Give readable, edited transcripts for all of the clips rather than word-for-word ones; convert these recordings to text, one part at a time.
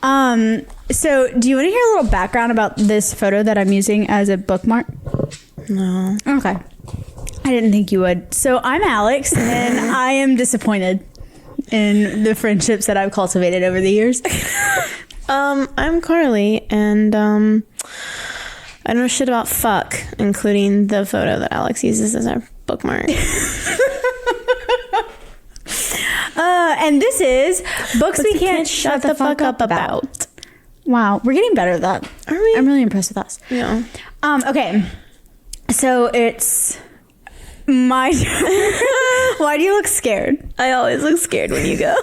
So do you want to hear a little background about this photo that I'm using as a bookmark? No. Okay. I didn't think you would. So I'm Alex, and I am disappointed in the friendships that I've cultivated over the years. I'm Carly, and I don't know shit about fuck, including the photo that Alex uses as our bookmark. And this is Books We Can't Shut the Fuck Up About. Wow, we're getting better at that. Are we? I'm really impressed with us. Yeah. Okay. So it's my Why do you look scared? I always look scared when you go.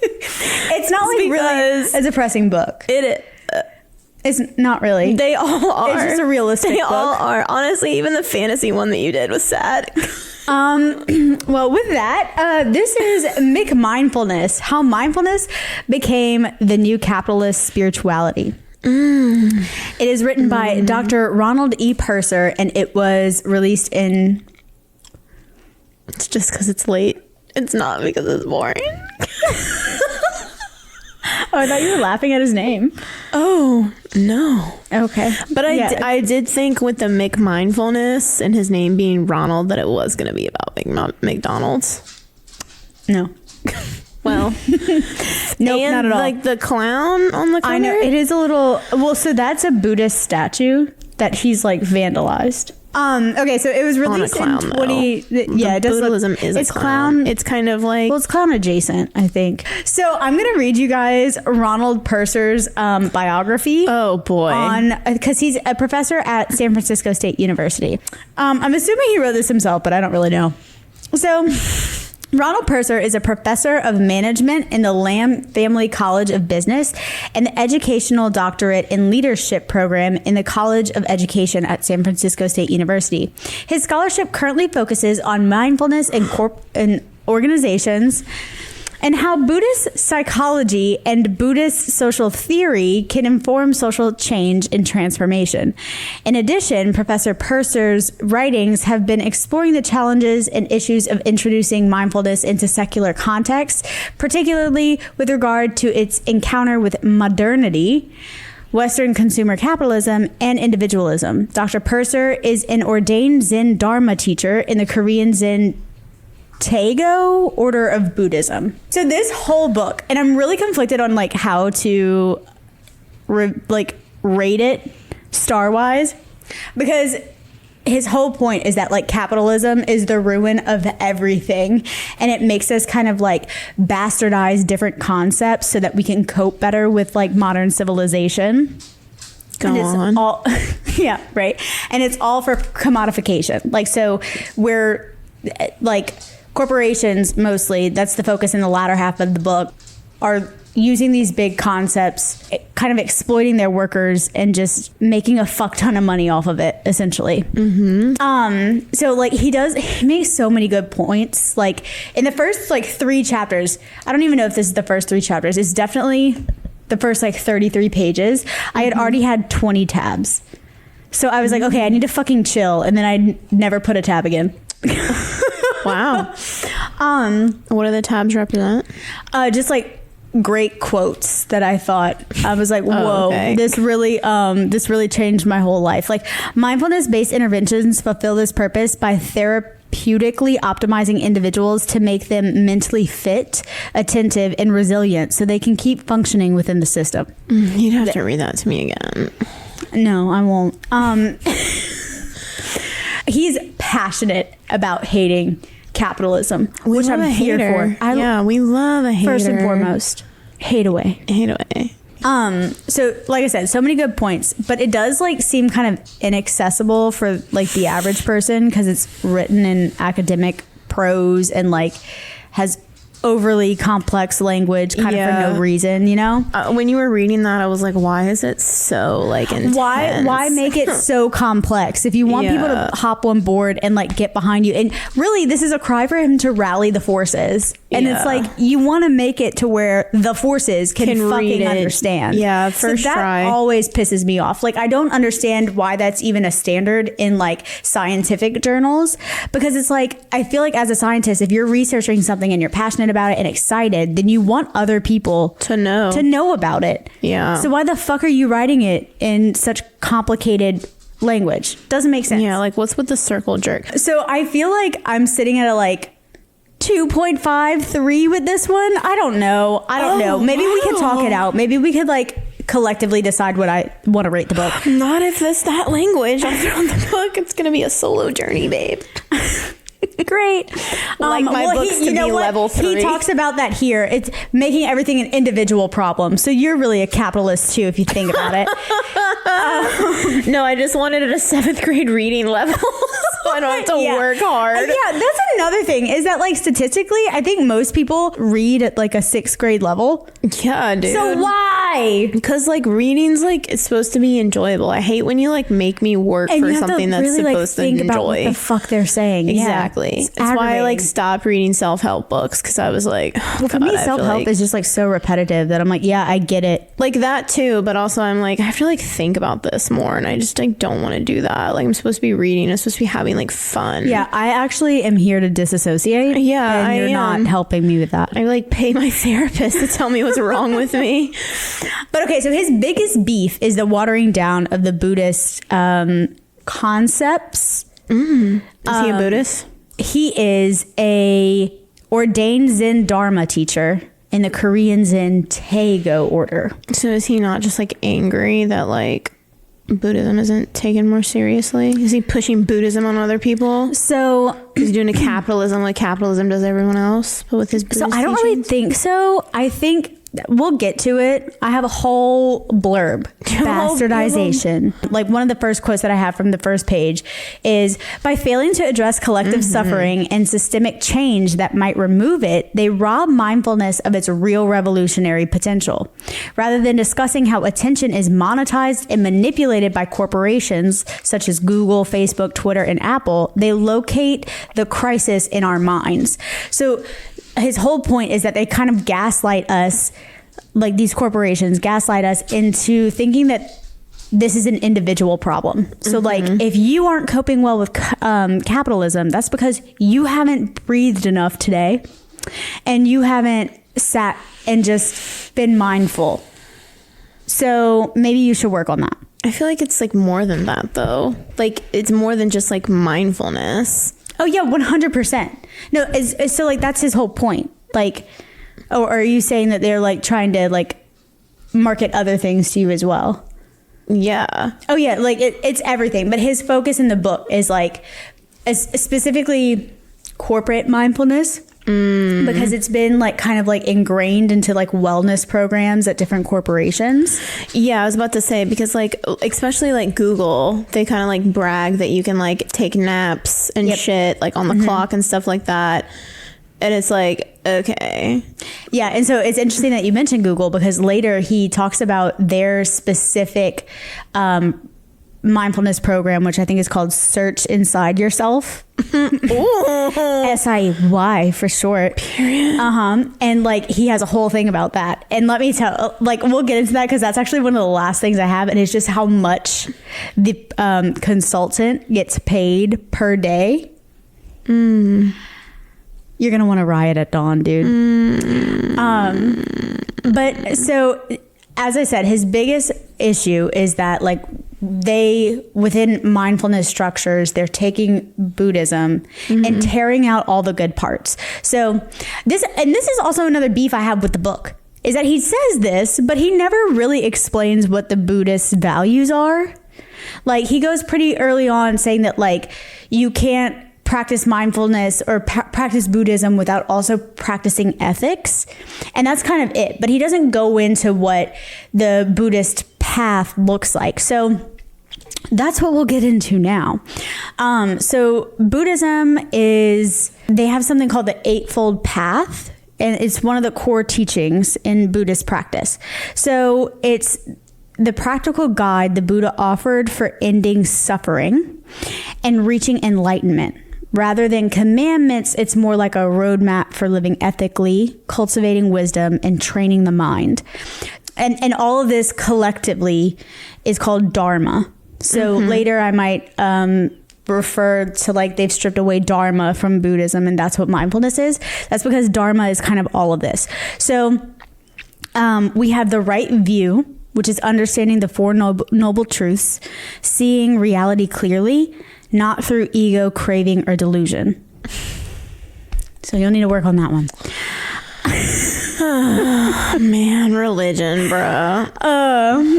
It's not like really a depressing book. It's not really. They all are. It's just a realistic book. They all are. Honestly, even the fantasy one that you did was sad. Well, with that, this is McMindfulness, how mindfulness became the new capitalist spirituality. It is written by Dr. Ronald E. Purser, and it was released in... It's just because it's late. It's not because it's boring. Oh, I thought you were laughing at his name. Oh, no. Okay. But I did think with the McMindfulness and his name being Ronald that it was going to be about McDonald's. No. Well. Nope, not at all. Like the clown on the cover? I know. It is a little... Well, so that's a Buddhist statue that he's like vandalized. Okay, so it was released in 20... Yeah, it does Buddhism is a clown. It's kind of like... Well, it's clown adjacent, I think. So I'm going to read you guys Ronald Purser's biography. Oh, boy. Because he's a professor at San Francisco State University. I'm assuming he wrote this himself, but I don't really know. So... Ronald Purser is a professor of management in the Lamb Family College of Business and the educational doctorate in leadership program in the College of Education at San Francisco State University. His scholarship currently focuses on mindfulness in organizations and how Buddhist psychology and Buddhist social theory can inform social change and transformation. In addition, Professor Purser's writings have been exploring the challenges and issues of introducing mindfulness into secular contexts, particularly with regard to its encounter with modernity, Western consumer capitalism, and individualism. Dr. Purser is an ordained Zen Dharma teacher in the Korean Zen Taego order of Buddhism. So this whole book, and I'm really conflicted on like how to rate it star-wise, because his whole point is that like capitalism is the ruin of everything, and it makes us kind of like bastardize different concepts so that we can cope better with like modern civilization. Go on. All, yeah, right. And it's all for commodification. Like, so we're like... Corporations, mostly, that's the focus in the latter half of the book, are using these big concepts, kind of exploiting their workers and just making a fuck ton of money off of it, essentially. So like he makes so many good points. Like in the first like 3 chapters, I don't even know if this is the first 3 chapters. It's definitely the first like 33 pages. I had already had 20 tabs. So I was like, okay, I need to fucking chill. And then I never put a tab again. Wow. What do the tabs represent? Just like great quotes that I thought I was like, whoa, okay. this really changed my whole life. Like mindfulness-based interventions fulfill this purpose by therapeutically optimizing individuals to make them mentally fit, attentive, and resilient so they can keep functioning within the system. You'd have to read that to me again. No, I won't. He's passionate about hating capitalism, which I'm here for. We love a hater. First and foremost, hate away. Hate away. So like I said, so many good points, but it does like seem kind of inaccessible for like the average person because it's written in academic prose and like has overly complex language kind of for no reason, you know? When you were reading that, I was like, why is it so like intense? Why make it so complex? If you want people to hop on board and like get behind you, and really this is a cry for him to rally the forces. And it's like, you want to make it to where the forces can fucking understand. Yeah, first try. That always pisses me off. Like, I don't understand why that's even a standard in like scientific journals, because it's like, I feel like as a scientist, if you're researching something and you're passionate about it and excited, then you want other people to know about it. Yeah. So why the fuck are you writing it in such complicated language? Doesn't make sense. Yeah, like what's with the circle jerk? So I feel like I'm sitting at a like 2.53 with this one. I don't know. Maybe we could talk it out. Maybe we could like collectively decide what I want to rate the book. Not if it's that language. I'll throw the book. It's gonna be a solo journey, babe. Great. Like my books to be level 3. He talks about that here. It's making everything an individual problem. So you're really a capitalist too, if you think about it. No, I just wanted it at a 7th grade reading level. So I don't have to work hard. Yeah, that's another thing is that like statistically, I think most people read at like a 6th grade level. Yeah, dude. So why? Because like reading's like it's supposed to be enjoyable. I hate when you like make me work and for something that's really, supposed like, think to enjoy. About what the fuck they're saying. Exactly. Yeah, it's why I like stopped reading self-help books because I was like, well, for me, self-help is just like so repetitive that I'm like, yeah, I get it. Like that too, but also I'm like, I have to like think about this more, and I just like don't want to do that. Like I'm supposed to be reading. I'm supposed to be having like fun. Yeah, I actually am here to disassociate. Yeah, and you're not helping me with that. I like pay my therapist to tell me what's wrong with me. But okay, so his biggest beef is the watering down of the Buddhist concepts. Is he a Buddhist? He is a ordained Zen Dharma teacher in the Korean Zen Taego order. So is he not just like angry that like Buddhism isn't taken more seriously? Is he pushing Buddhism on other people? So he's doing a capitalism like capitalism does everyone else, but with his Buddhist I don't really think so. I think we'll get to it. I have a whole blurb. Bastardization. Like one of the first quotes that I have from the first page is, by failing to address collective suffering and systemic change that might remove it, they rob mindfulness of its real revolutionary potential. Rather than discussing how attention is monetized and manipulated by corporations such as Google, Facebook, Twitter, and Apple, they locate the crisis in our minds. So his whole point is that they kind of gaslight us, like these corporations gaslight us into thinking that this is an individual problem. So like if you aren't coping well with capitalism, that's because you haven't breathed enough today and you haven't sat and just been mindful. So maybe you should work on that. I feel like it's like more than that though. Like it's more than just like mindfulness. Oh yeah, 100%. No, so like that's his whole point. Like, or are you saying that they're like trying to like market other things to you as well? Yeah. Oh yeah, like it's everything. But his focus in the book is like specifically corporate mindfulness. Because it's been like kind of like ingrained into like wellness programs at different corporations. Yeah, I was about to say, because like especially like Google, they kind of like brag that you can like take naps and shit like on the clock and stuff like that. And it's like, okay. Yeah, and so it's interesting that you mentioned Google, because later he talks about their specific mindfulness program, which I think is called Search Inside Yourself. SIY for short. Period. And like he has a whole thing about that. And let me tell, like we'll get into that because that's actually one of the last things I have, and it's just how much the consultant gets paid per day. You're gonna want to riot at dawn, dude. But so as I said, his biggest issue is that like they, within mindfulness structures, they're taking Buddhism and tearing out all the good parts. So this is also another beef I have with the book, is that he says this, but he never really explains what the Buddhist values are. Like he goes pretty early on saying that like you can't practice mindfulness or practice Buddhism without also practicing ethics. And that's kind of it. But he doesn't go into what the Buddhist path looks like. So that's what we'll get into now. So Buddhism they have something called the Eightfold Path, and it's one of the core teachings in Buddhist practice. So it's the practical guide the Buddha offered for ending suffering and reaching enlightenment. Rather than commandments, it's more like a roadmap for living ethically, cultivating wisdom, and training the mind. And all of this collectively is called Dharma. So later I might refer to like they've stripped away dharma from Buddhism, and that's what mindfulness is. That's because dharma is kind of all of this. So we have the right view, which is understanding the Four Noble Truths, seeing reality clearly, not through ego, craving, or delusion. So you'll need to work on that one. Man, religion, bro.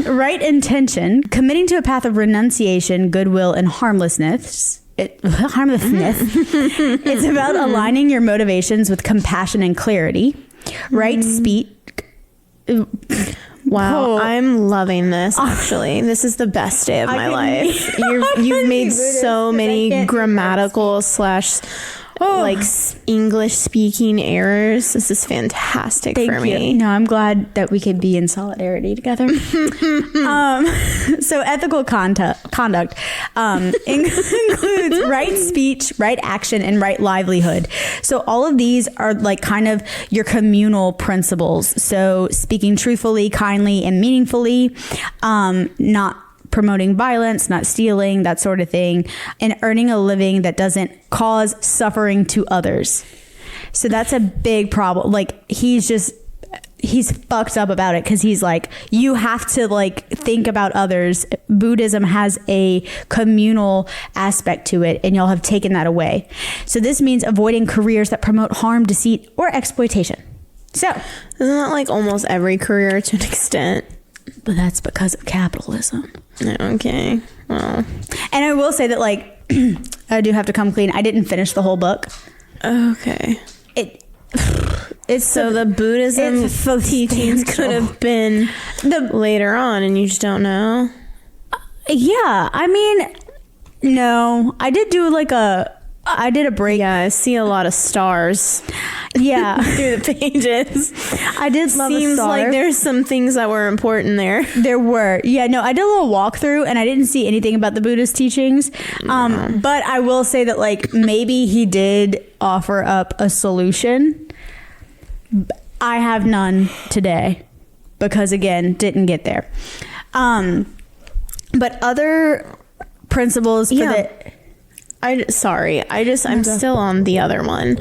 Right intention, committing to a path of renunciation, goodwill, and harmlessness. It's about aligning your motivations with compassion and clarity. Right speech. Wow, Oh. I'm loving this, actually. This is the best day of my life. You've made so many grammatical / like English speaking errors. This is fantastic for me. No, I'm glad that we could be in solidarity together. So ethical conduct includes right speech, right action, and right livelihood. So all of these are like kind of your communal principles. So speaking truthfully, kindly, and meaningfully, not promoting violence, not stealing, that sort of thing, and earning a living that doesn't cause suffering to others. So that's a big problem. Like he's fucked up about it because he's like, you have to like think about others. Buddhism has a communal aspect to it, and y'all have taken that away. So this means avoiding careers that promote harm, deceit, or exploitation. So isn't that like almost every career to an extent? But that's because of capitalism. Okay. Well. And I will say that, like, I do have to come clean. I didn't finish the whole book. Okay. It's so the Buddhism teachings could have been later on, and you just don't know? Yeah. I mean, no. I did do I did a break. Yeah, I see a lot of stars. Yeah. Through the pages. I did love Seems like there's some things that were important there. There were. Yeah, no, I did a little walkthrough and I didn't see anything about the Buddhist teachings. But I will say that like maybe he did offer up a solution. I have none today because again, didn't get there. But other principles for I'm still on the other one.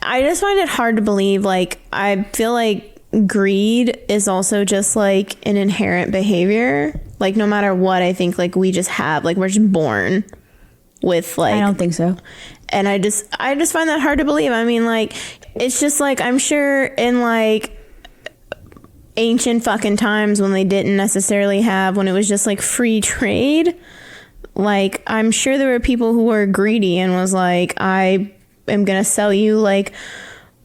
I just find it hard to believe. Like, I feel like greed is also just like an inherent behavior. Like, no matter what, I think like we just have, like, we're just born with like. I don't think so. And I just find that hard to believe. I mean, like, it's just like, I'm sure in like ancient fucking times when they didn't necessarily have, when it was just like free trade. Like, I'm sure there were people who were greedy and was like, I am going to sell you like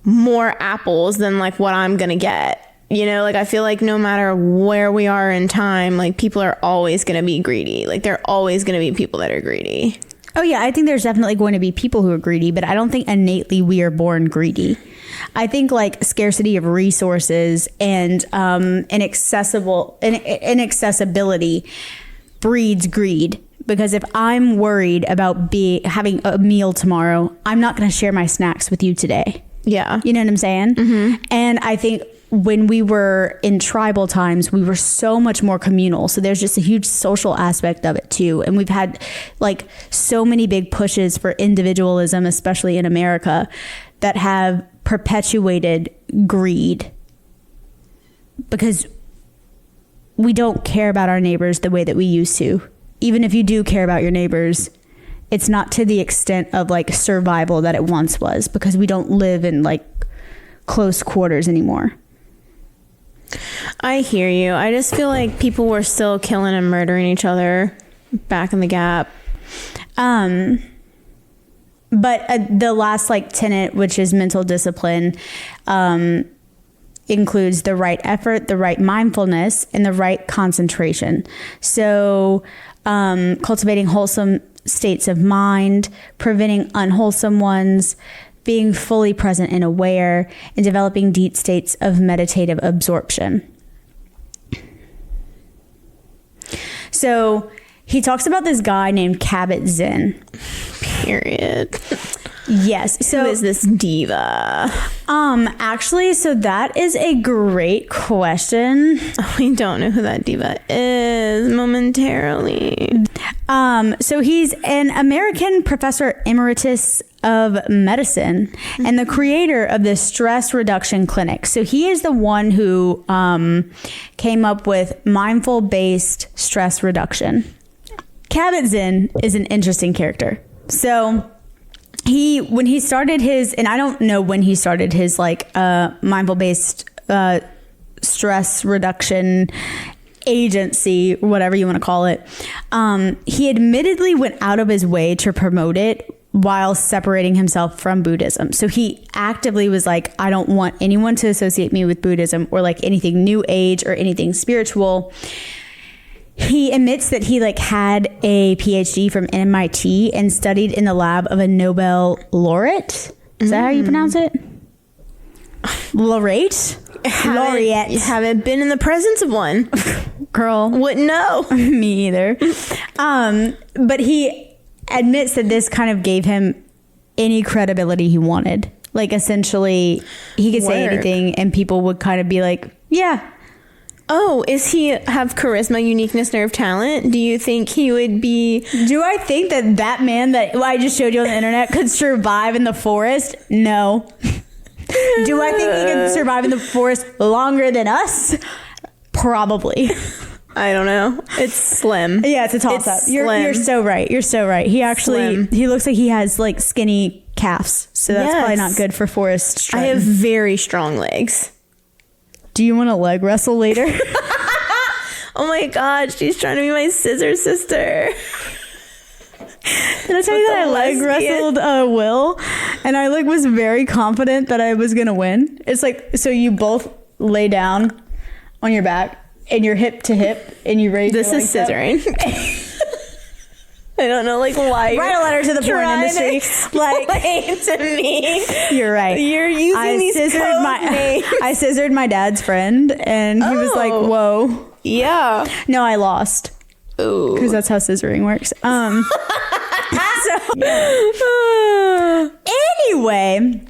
more apples than like what I'm going to get. You know, like I feel like no matter where we are in time, like people are always going to be greedy. Like there are always going to be people that are greedy. Oh yeah, I think there's definitely going to be people who are greedy, but I don't think innately we are born greedy. I think like scarcity of resources and inaccessibility breeds greed. Because if I'm worried about having a meal tomorrow, I'm not going to share my snacks with you today. Yeah. You know what I'm saying? Mm-hmm. And I think when we were in tribal times, we were so much more communal. So there's just a huge social aspect of it too. And we've had like so many big pushes for individualism, especially in America, that have perpetuated greed. Because we don't care about our neighbors the way that we used to. Even if you do care about your neighbors, it's not to the extent of like survival that it once was, because we don't live in like close quarters anymore. I hear you. I just feel like people were still killing and murdering each other back in the Gap. But the last like tenet, which is mental discipline, includes the right effort, the right mindfulness, and the right concentration. So cultivating wholesome states of mind, preventing unwholesome ones, being fully present and aware, and developing deep states of meditative absorption. So he talks about this guy named Kabat-Zinn. Period. Yes. So Who is this diva? Actually, so that is a great question. We don't know who that diva is momentarily. So he's an American professor emeritus of medicine and the creator of the stress reduction clinic. So he is the one who came up with mindful-based stress reduction. Kabat-Zinn is an interesting character. So when he started his, and I don't know when he started his like mindful-based stress reduction agency, whatever you want to call it, he admittedly went out of his way to promote it while separating himself from Buddhism. So he actively was like, I don't want anyone to associate me with Buddhism or like anything new age or anything spiritual. He admits that he like had a PhD from MIT and studied in the lab of a Nobel laureate. Is that how you pronounce it? Laureate? Laureate. You haven't been in the presence of one. Girl. Wouldn't know. Me either. But he admits that this kind of gave him any credibility he wanted. Like essentially he could say anything and people would kind of be like, yeah. Oh, is he have charisma, uniqueness, nerve, talent? Do you think he would be... Do I think that man that I just showed you on the internet could survive in the forest? No. Do I think he can survive in the forest longer than us? Probably. I don't know. It's slim. Yeah, it's a toss-up. You're so right. You're so right. He actually, he looks like he has like skinny calves. So that's probably not good for forest strutting. I have very strong legs. Do you want to leg wrestle later? Oh my God, she's trying to be my scissor sister. Did I tell you that I leg wrestled Will? And I like was very confident that I was going to win. It's like, so you both lay down on your back and you're hip to hip and you raise this your is legs scissoring. I don't know, like, why. Write a letter to the porn industry. Like, to me. You're right. You're using these code names. I scissored my dad's friend, and he was like, "Whoa." Yeah. No, I lost. Ooh. Because that's how scissoring works. Anyway.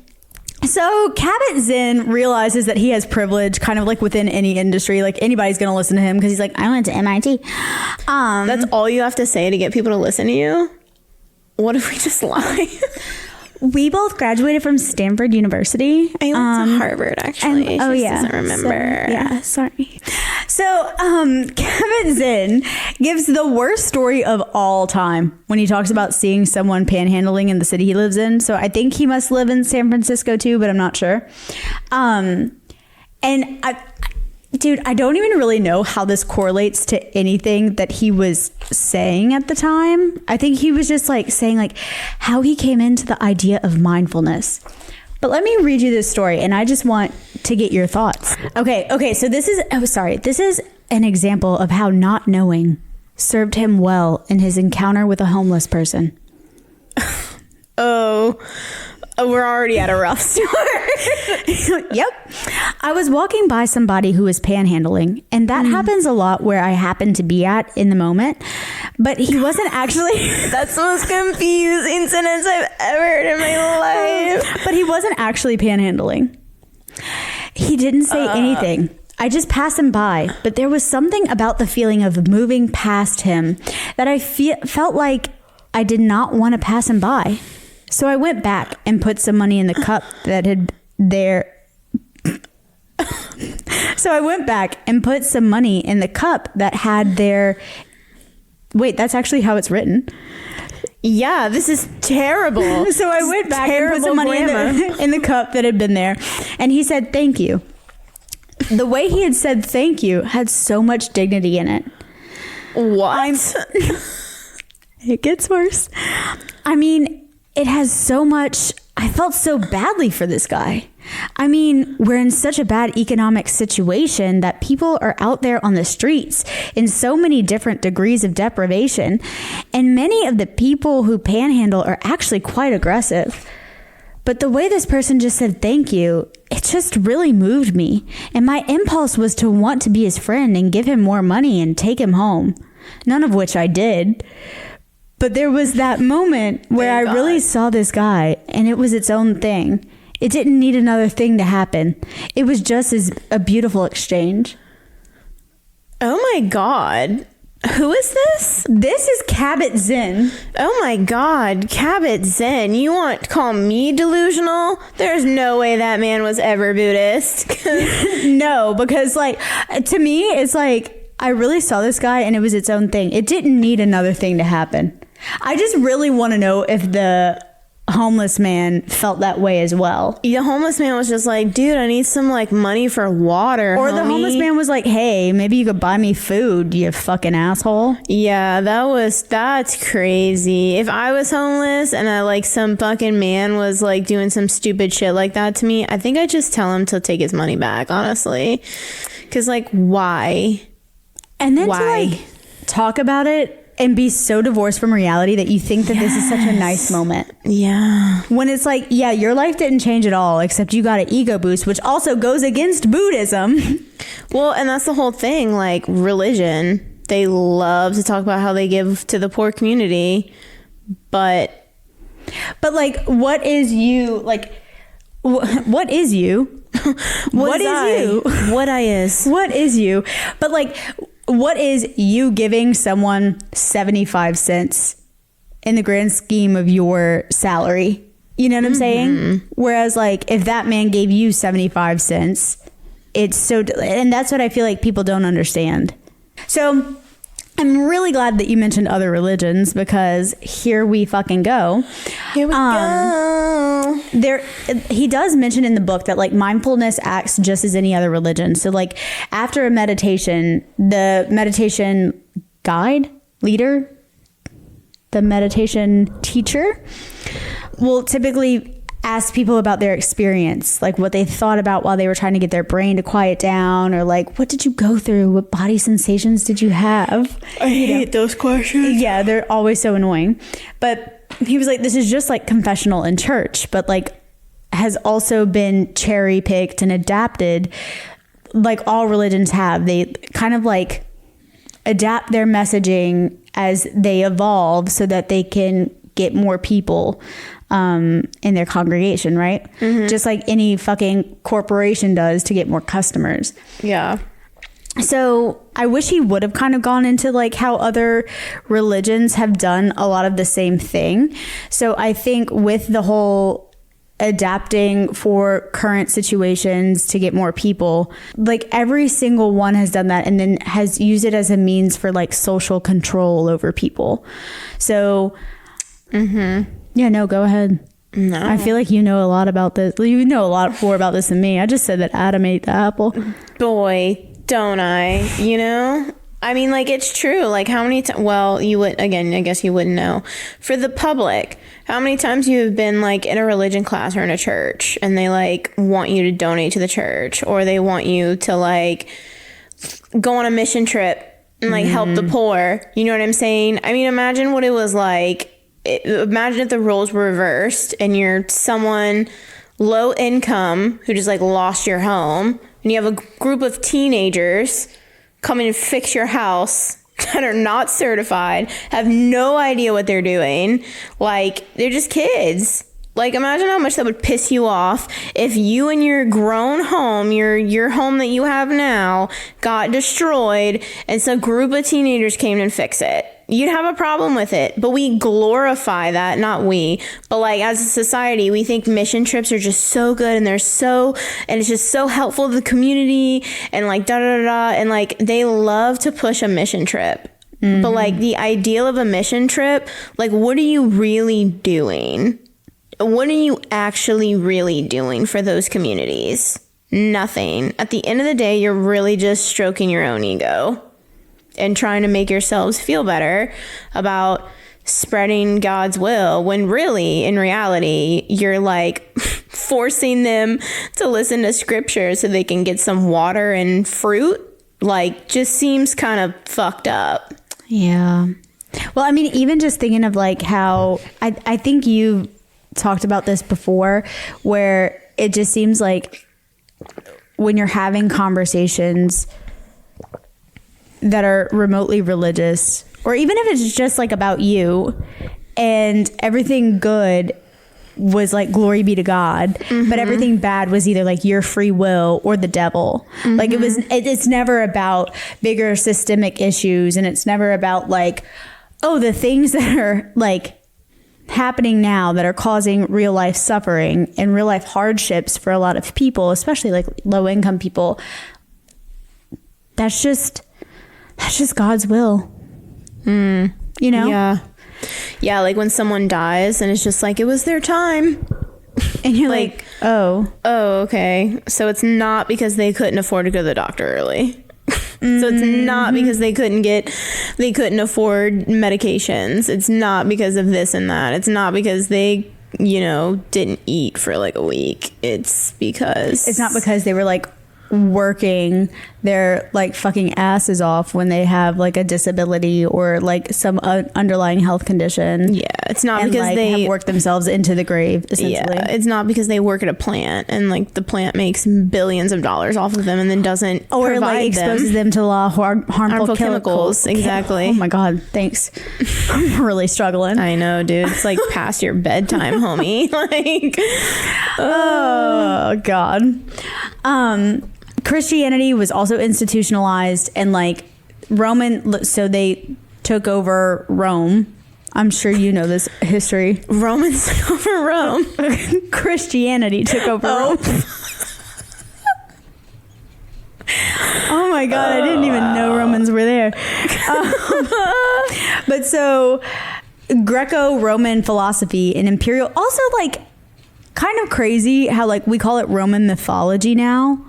So Kabat-Zinn realizes that he has privilege kind of like within any industry. Like anybody's going to listen to him because he's like, I went to MIT. That's all you have to say to get people to listen to you? What if we just lie? We both graduated from Stanford University. I went to Harvard, actually. And, doesn't remember. Sorry. So Kabat-Zinn gives the worst story of all time when he talks about seeing someone panhandling in the city he lives in. So I think he must live in San Francisco too, but I'm not sure. I don't even really know how this correlates to anything that he was saying at the time. I think he was just like saying like how he came into the idea of mindfulness. But let me read you this story and I just want to get your thoughts. Okay. So this is an example of how not knowing served him well in his encounter with a homeless person. We're already at a rough start. Yep. I was walking by somebody who was panhandling, and that happens a lot where I happen to be at in the moment. But he wasn't actually... That's the most confusing sentence I've ever heard in my life. But he wasn't actually panhandling. He didn't say anything. I just passed him by, but there was something about the feeling of moving past him that I felt like I did not want to pass him by. So I went back and put some money in the cup that had there. Wait, that's actually how it's written. Yeah, this is terrible. So I went back and put some money in the cup that had been there. And he said, thank you. The way he had said thank you had so much dignity in it. What? It gets worse. I mean, it has so much... I felt so badly for this guy. I mean, we're in such a bad economic situation that people are out there on the streets in so many different degrees of deprivation. And many of the people who panhandle are actually quite aggressive. But the way this person just said thank you, it just really moved me. And my impulse was to want to be his friend and give him more money and take him home. None of which I did. But there was that moment where I really saw this guy, and it was its own thing. It didn't need another thing to happen. It was just as a beautiful exchange. Oh my God. Who is this? This is Cabot Zen. Oh my God, Cabot Zen. You want to call me delusional? There's no way that man was ever Buddhist. No, because like, to me, it's like, I really saw this guy and it was its own thing. It didn't need another thing to happen. I just really want to know if the homeless man felt that way as well. The homeless man was just like, dude, I need some like money for water, or homie. The homeless man was like, hey, maybe you could buy me food, you fucking asshole. Yeah, that's crazy. If I was homeless and some fucking man was like doing some stupid shit like that to me, I think I'd just tell him to take his money back, honestly. Because like, why? And then to like talk about it and be so divorced from reality that you think that this is such a nice moment. Yeah. When it's like, yeah, your life didn't change at all, except you got an ego boost, which also goes against Buddhism. Well, and that's the whole thing, like religion. They love to talk about how they give to the poor community, but like, what is you? Like, what is you? What is you? What I is? What is you? But like, what is you giving someone 75 cents in the grand scheme of your salary? You know what I'm saying? Whereas like, if that man gave you 75 cents, it's so, and that's what I feel like people don't understand. So I'm really glad that you mentioned other religions, because here we fucking go. Here we go. He does mention in the book that like mindfulness acts just as any other religion. So like after a meditation, the meditation leader, the meditation teacher will typically ask people about their experience, like what they thought about while they were trying to get their brain to quiet down, or like, what did you go through? What body sensations did you have? I hate those questions. Yeah, they're always so annoying. But he was like, this is just like confessional in church, but like has also been cherry picked and adapted like all religions have. They kind of like adapt their messaging as they evolve so that they can get more people in their congregation, right? Just like any fucking corporation does to get more customers. Yeah. So I wish he would have kind of gone into like how other religions have done a lot of the same thing. So I think with the whole adapting for current situations to get more people, like every single one has done that and then has used it as a means for like social control over people. So yeah, no, go ahead. No. I feel like you know a lot about this. You know a lot more about this than me. I just said that Adam ate the apple. Boy, don't I? You know? I mean, like, it's true. Like, how many times... Well, you would... Again, I guess you wouldn't know. For the public, how many times you have been, like, in a religion class or in a church, and they, like, want you to donate to the church, or they want you to, like, go on a mission trip and, like, help the poor. You know what I'm saying? I mean, imagine what it was like. Imagine if the roles were reversed and you're someone low income who just like lost your home, and you have a group of teenagers come in and fix your house that are not certified, have no idea what they're doing. Like, they're just kids. Like, imagine how much that would piss you off if you and your grown home, your home that you have now, got destroyed and some group of teenagers came and fixed it. You'd have a problem with it. But we glorify that, not we, but like as a society, we think mission trips are just so good and it's just so helpful to the community and like da da da da, and like they love to push a mission trip. But like the ideal of a mission trip, like what are you really doing? What are you actually really doing for those communities? Nothing. At the end of the day, you're really just stroking your own ego and trying to make yourselves feel better about spreading God's will, when really, in reality, you're like forcing them to listen to scripture so they can get some water and fruit. Like, just seems kind of fucked up. Yeah. Well, I mean, even just thinking of like how I think you talked about this before, where it just seems like when you're having conversations that are remotely religious or even if it's just like about you and everything good was like glory be to God, but everything bad was either like your free will or the devil. Like it's never about bigger systemic issues, and it's never about like, oh, the things that are like happening now that are causing real life suffering and real life hardships for a lot of people, especially like low income people. That's just God's will. You know? Yeah, like when someone dies and it's just like, it was their time. And you're like, oh, okay. So it's not because they couldn't afford to go to the doctor early. So it's not because they couldn't afford medications. It's not because of this and that. It's not because they, didn't eat for like a week. It's not because they were like working their like fucking asses off when they have like a disability or like some underlying health condition. Yeah, it's not and, because like, they have worked themselves into the grave, essentially. Yeah, it's not because they work at a plant and like the plant makes billions of dollars off of them and then doesn't or like exposes them to a lot of harmful chemicals. Exactly. Oh my God, thanks. I'm really struggling. I know, dude. It's like past your bedtime, homie. Like, oh God. Christianity was also institutionalized, and like so they took over Rome. I'm sure you know this history. Romans took over Rome. Christianity took over Rome. Oh my God, I didn't even know Romans were there. But so Greco-Roman philosophy and imperial, also like kind of crazy how like we call it Roman mythology now.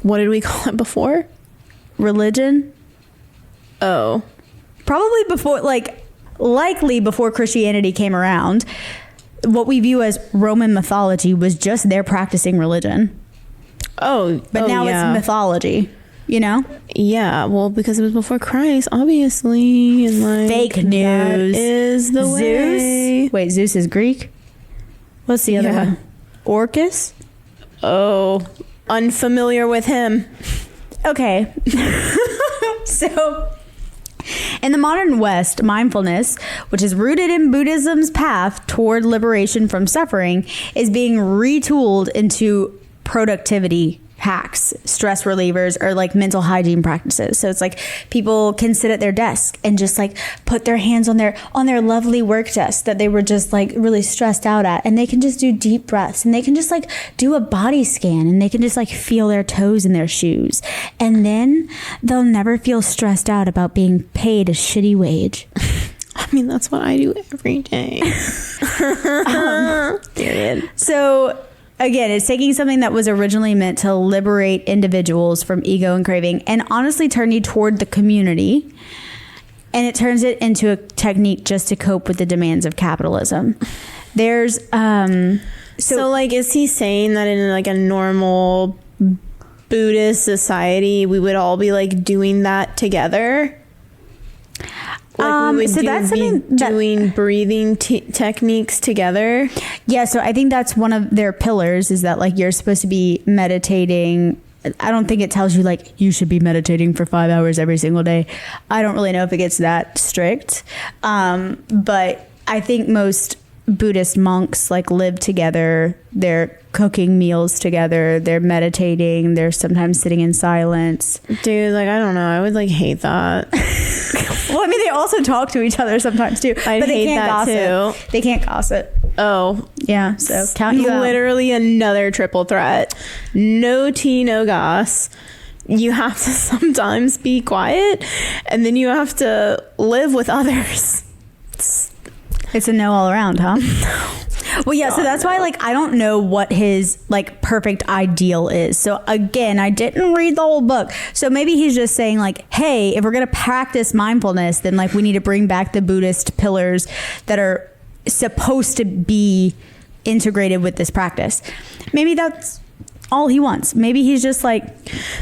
What did we call it before? Religion. Oh. Probably before, like, likely before Christianity came around, what we view as Roman mythology was just their practicing religion. But now it's mythology, you know? Yeah, well, because it was before Christ, obviously. And like, fake news. That is the way. Zeus? Wait, Zeus is Greek? What's the other one? Orcus? Oh, unfamiliar with him. Okay. So, in the modern West, mindfulness, which is rooted in Buddhism's path toward liberation from suffering, is being retooled into productivity hacks, stress relievers, or like mental hygiene practices. So it's like people can sit at their desk and just like put their hands on their lovely work desk that they were just like really stressed out at, and they can just do deep breaths, and they can just like do a body scan, and they can just like feel their toes in their shoes, and then they'll never feel stressed out about being paid a shitty wage. I mean, that's what I do every day. Period. So again, it's taking something that was originally meant to liberate individuals from ego and craving and honestly turning toward the community, and it turns it into a technique just to cope with the demands of capitalism. There's so like, is he saying that in like a normal Buddhist society we would all be like doing that together? Like we would doing breathing techniques together. Yeah, so I think that's one of their pillars, is that like you're supposed to be meditating. I don't think it tells you like you should be meditating for 5 hours every single day. I don't really know if it gets that strict. But I think most Buddhist monks like live together. They're cooking meals together. They're meditating. They're sometimes sitting in silence. Dude, like, I don't know. I would like hate that. Well, I mean, they also talk to each other sometimes too. But they can't gossip. They can't gossip. Oh. Yeah, so count you out. Literally another triple threat. No tea, no goss. You have to sometimes be quiet, and then you have to live with others. It's a no all around, huh? Well, yeah, so that's why, like, I don't know what his, like, perfect ideal is. So, again, I didn't read the whole book. So maybe he's just saying, like, hey, if we're going to practice mindfulness, then, like, we need to bring back the Buddhist pillars that are supposed to be integrated with this practice. Maybe that's all he wants. Maybe he's just, like...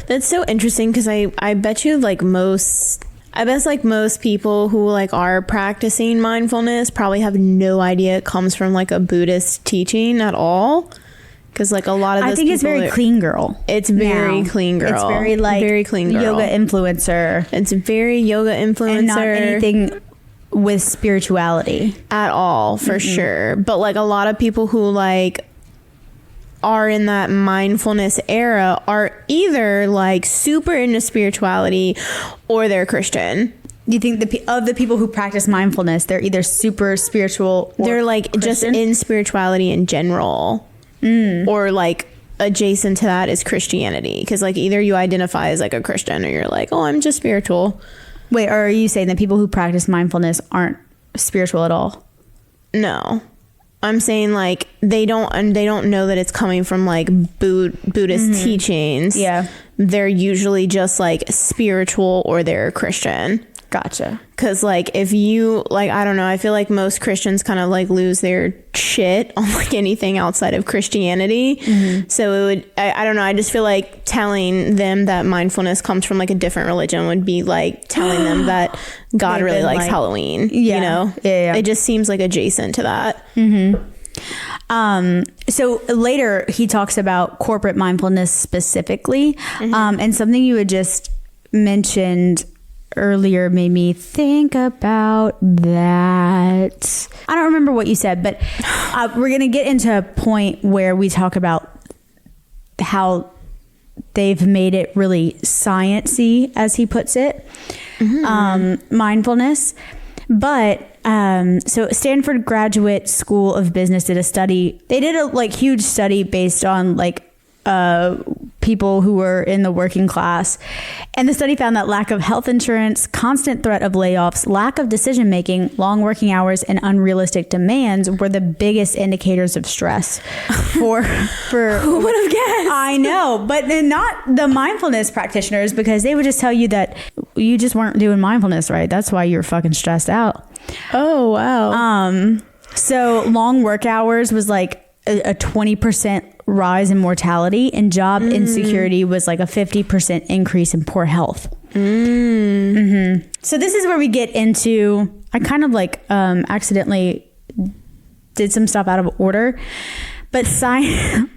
That's so interesting, because I bet you, like, most people who like are practicing mindfulness probably have no idea it comes from like a Buddhist teaching at all. Because like a lot of I those think it's people very clean girl. It's very clean girl. It's very like very clean girl. yoga influencer. It's very yoga influencer. And not anything with spirituality at all, for sure. But like a lot of people who like are in that mindfulness era are either like super into spirituality or they're Christian. You think of the people who practice mindfulness, they're either super spiritual or they're like Christian? Just in spirituality in general, or like adjacent to that is Christianity, because like either you identify as like a Christian or you're like, oh, I'm just spiritual. Wait, or are you saying that people who practice mindfulness aren't spiritual at all? No, I'm saying like they don't know that it's coming from like Buddhist teachings. Yeah, they're usually just like spiritual or they're Christian. Gotcha. Because like if you like, I don't know, I feel like most Christians kind of like lose their shit on like anything outside of Christianity. So it would, I don't know, I just feel like telling them that mindfulness comes from like a different religion would be like telling them that God really likes Halloween. Yeah. You know? Yeah. It just seems like adjacent to that. So later he talks about corporate mindfulness specifically, and something you had just mentioned earlier made me think about that. I don't remember what you said, but we're going to get into a point where we talk about how they've made it really sciencey, as he puts it, mindfulness. But so Stanford Graduate School of Business did a study. They did a like huge study based on like people who were in the working class, and the study found that lack of health insurance, constant threat of layoffs, lack of decision making, long working hours, and unrealistic demands were the biggest indicators of stress for who would have guessed? I know, but then not the mindfulness practitioners, because they would just tell you that you just weren't doing mindfulness right. That's why you're fucking stressed out. Oh wow. So long work hours was like a 20% rise in mortality, and job insecurity was like a 50% increase in poor health. So this is where we get into, I kind of like accidentally did some stuff out of order, but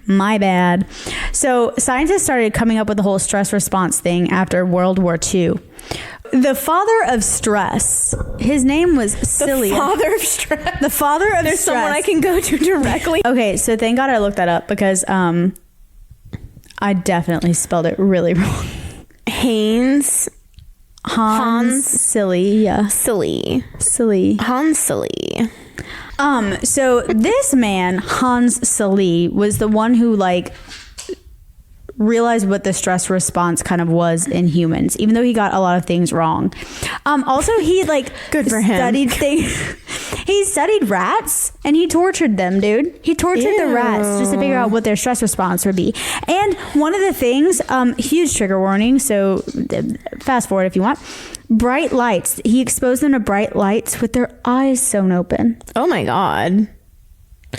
my bad. So scientists started coming up with the whole stress response thing after World War II. The father of stress, his name was Cillian. The father of stress. The father of There's stress. someone I can go to directly. Okay, so thank God I looked that up, because I definitely spelled it really wrong. Hans Silly. Hans Silly. So this man, Hans Silly, was the one who like realized what the stress response kind of was in humans, even though he got a lot of things wrong. Also, he like good for him. He studied rats and he tortured them, dude. He tortured the rats just to figure out what their stress response would be. And one of the things, huge trigger warning, so fast forward if you want. Bright lights. He exposed them to bright lights with their eyes sewn open. Oh my God.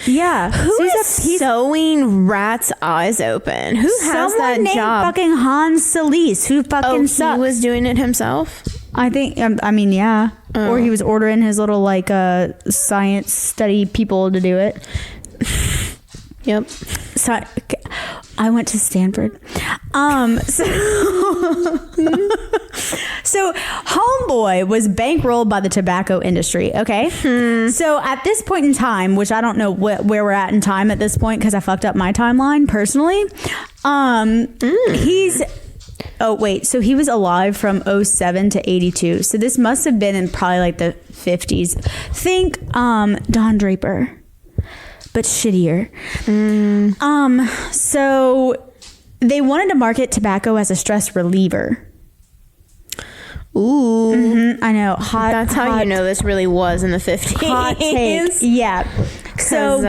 Yeah. Who is sewing rats' eyes open? Who has that named job? Fucking Hans Solis, who fucking sucks. He was doing it himself? I think, I mean, yeah. Or he was ordering his little like science study people to do it. Yep. So I went to Stanford. So homeboy was bankrolled by the tobacco industry. Okay. So at this point in time, which I don't know where we're at in time at this point, because I fucked up my timeline personally. So he was alive from 07 to 82. So this must have been in probably like the 50s. Think Don Draper, but shittier. So they wanted to market tobacco as a stress reliever. Ooh. I know. That's how you know this really was in the 50s. Hot take. Yeah. So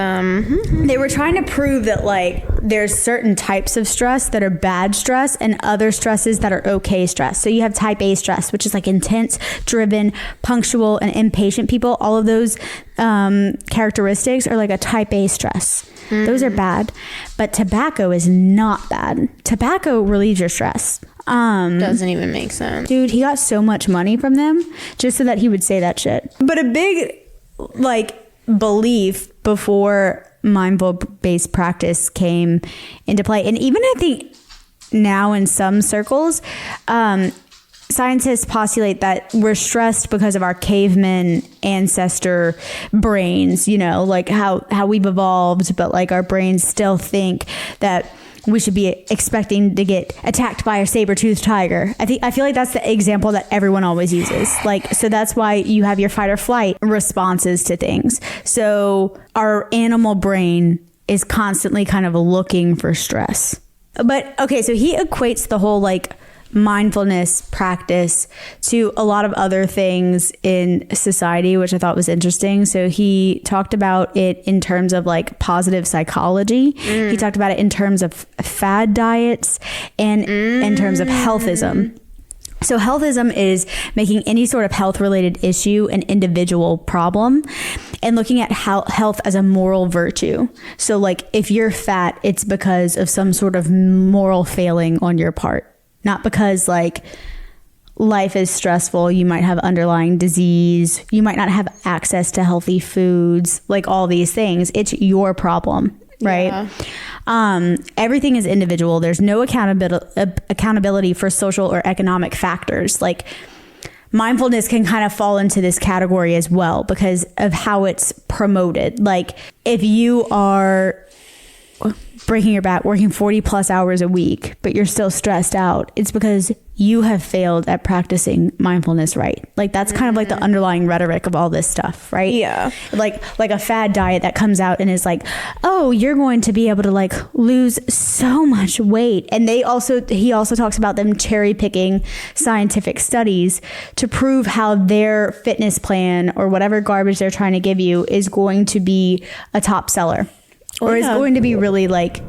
they were trying to prove that like there's certain types of stress that are bad stress and other stresses that are okay stress. So you have type A stress, which is like intense, driven, punctual, and impatient people. All of those characteristics are like a type A stress. Those are bad. But tobacco is not bad. Tobacco relieves your stress. Doesn't even make sense. Dude, he got so much money from them just so that he would say that shit. But a big like belief before mindful-based practice came into play. And even I think now in some circles, scientists postulate that we're stressed because of our caveman ancestor brains, you know, like how we've evolved, but like our brains still think that we should be expecting to get attacked by a saber-toothed tiger. I feel like that's the example that everyone always uses. Like, so that's why you have your fight or flight responses to things. So our animal brain is constantly kind of looking for stress. But okay, so he equates the whole like mindfulness practice to a lot of other things in society, which I thought was interesting. So he talked about it in terms of like positive psychology. He talked about it in terms of fad diets and in terms of healthism. So healthism is making any sort of health related issue an individual problem and looking at health as a moral virtue. So like if you're fat, it's because of some sort of moral failing on your part. Not because like life is stressful, you might have underlying disease, you might not have access to healthy foods, like all these things. It's your problem, right? Yeah. Everything is individual. There's no accountability for social or economic factors. Like mindfulness can kind of fall into this category as well because of how it's promoted. Like if you are breaking your back, working 40 plus hours a week, but you're still stressed out, it's because you have failed at practicing mindfulness right. Like that's kind of like the underlying rhetoric of all this stuff, right? Yeah. Like a fad diet that comes out and is like, oh, you're going to be able to like lose so much weight. And he also talks about them cherry picking scientific studies to prove how their fitness plan or whatever garbage they're trying to give you is going to be a top seller. Or is going to be really like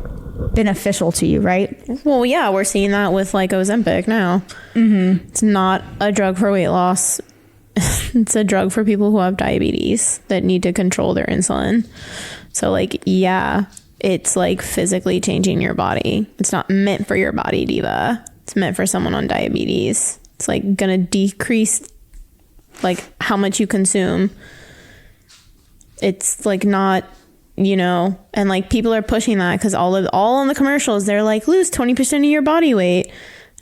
beneficial to you, right? Well, yeah, we're seeing that with like Ozempic now. It's not a drug for weight loss. It's a drug for people who have diabetes that need to control their insulin. So like, yeah, it's like physically changing your body. It's not meant for your body, diva. It's meant for someone on diabetes. It's like gonna decrease like how much you consume. It's like not, you know, and like people are pushing that because all on the commercials, they're like, lose 20% of your body weight.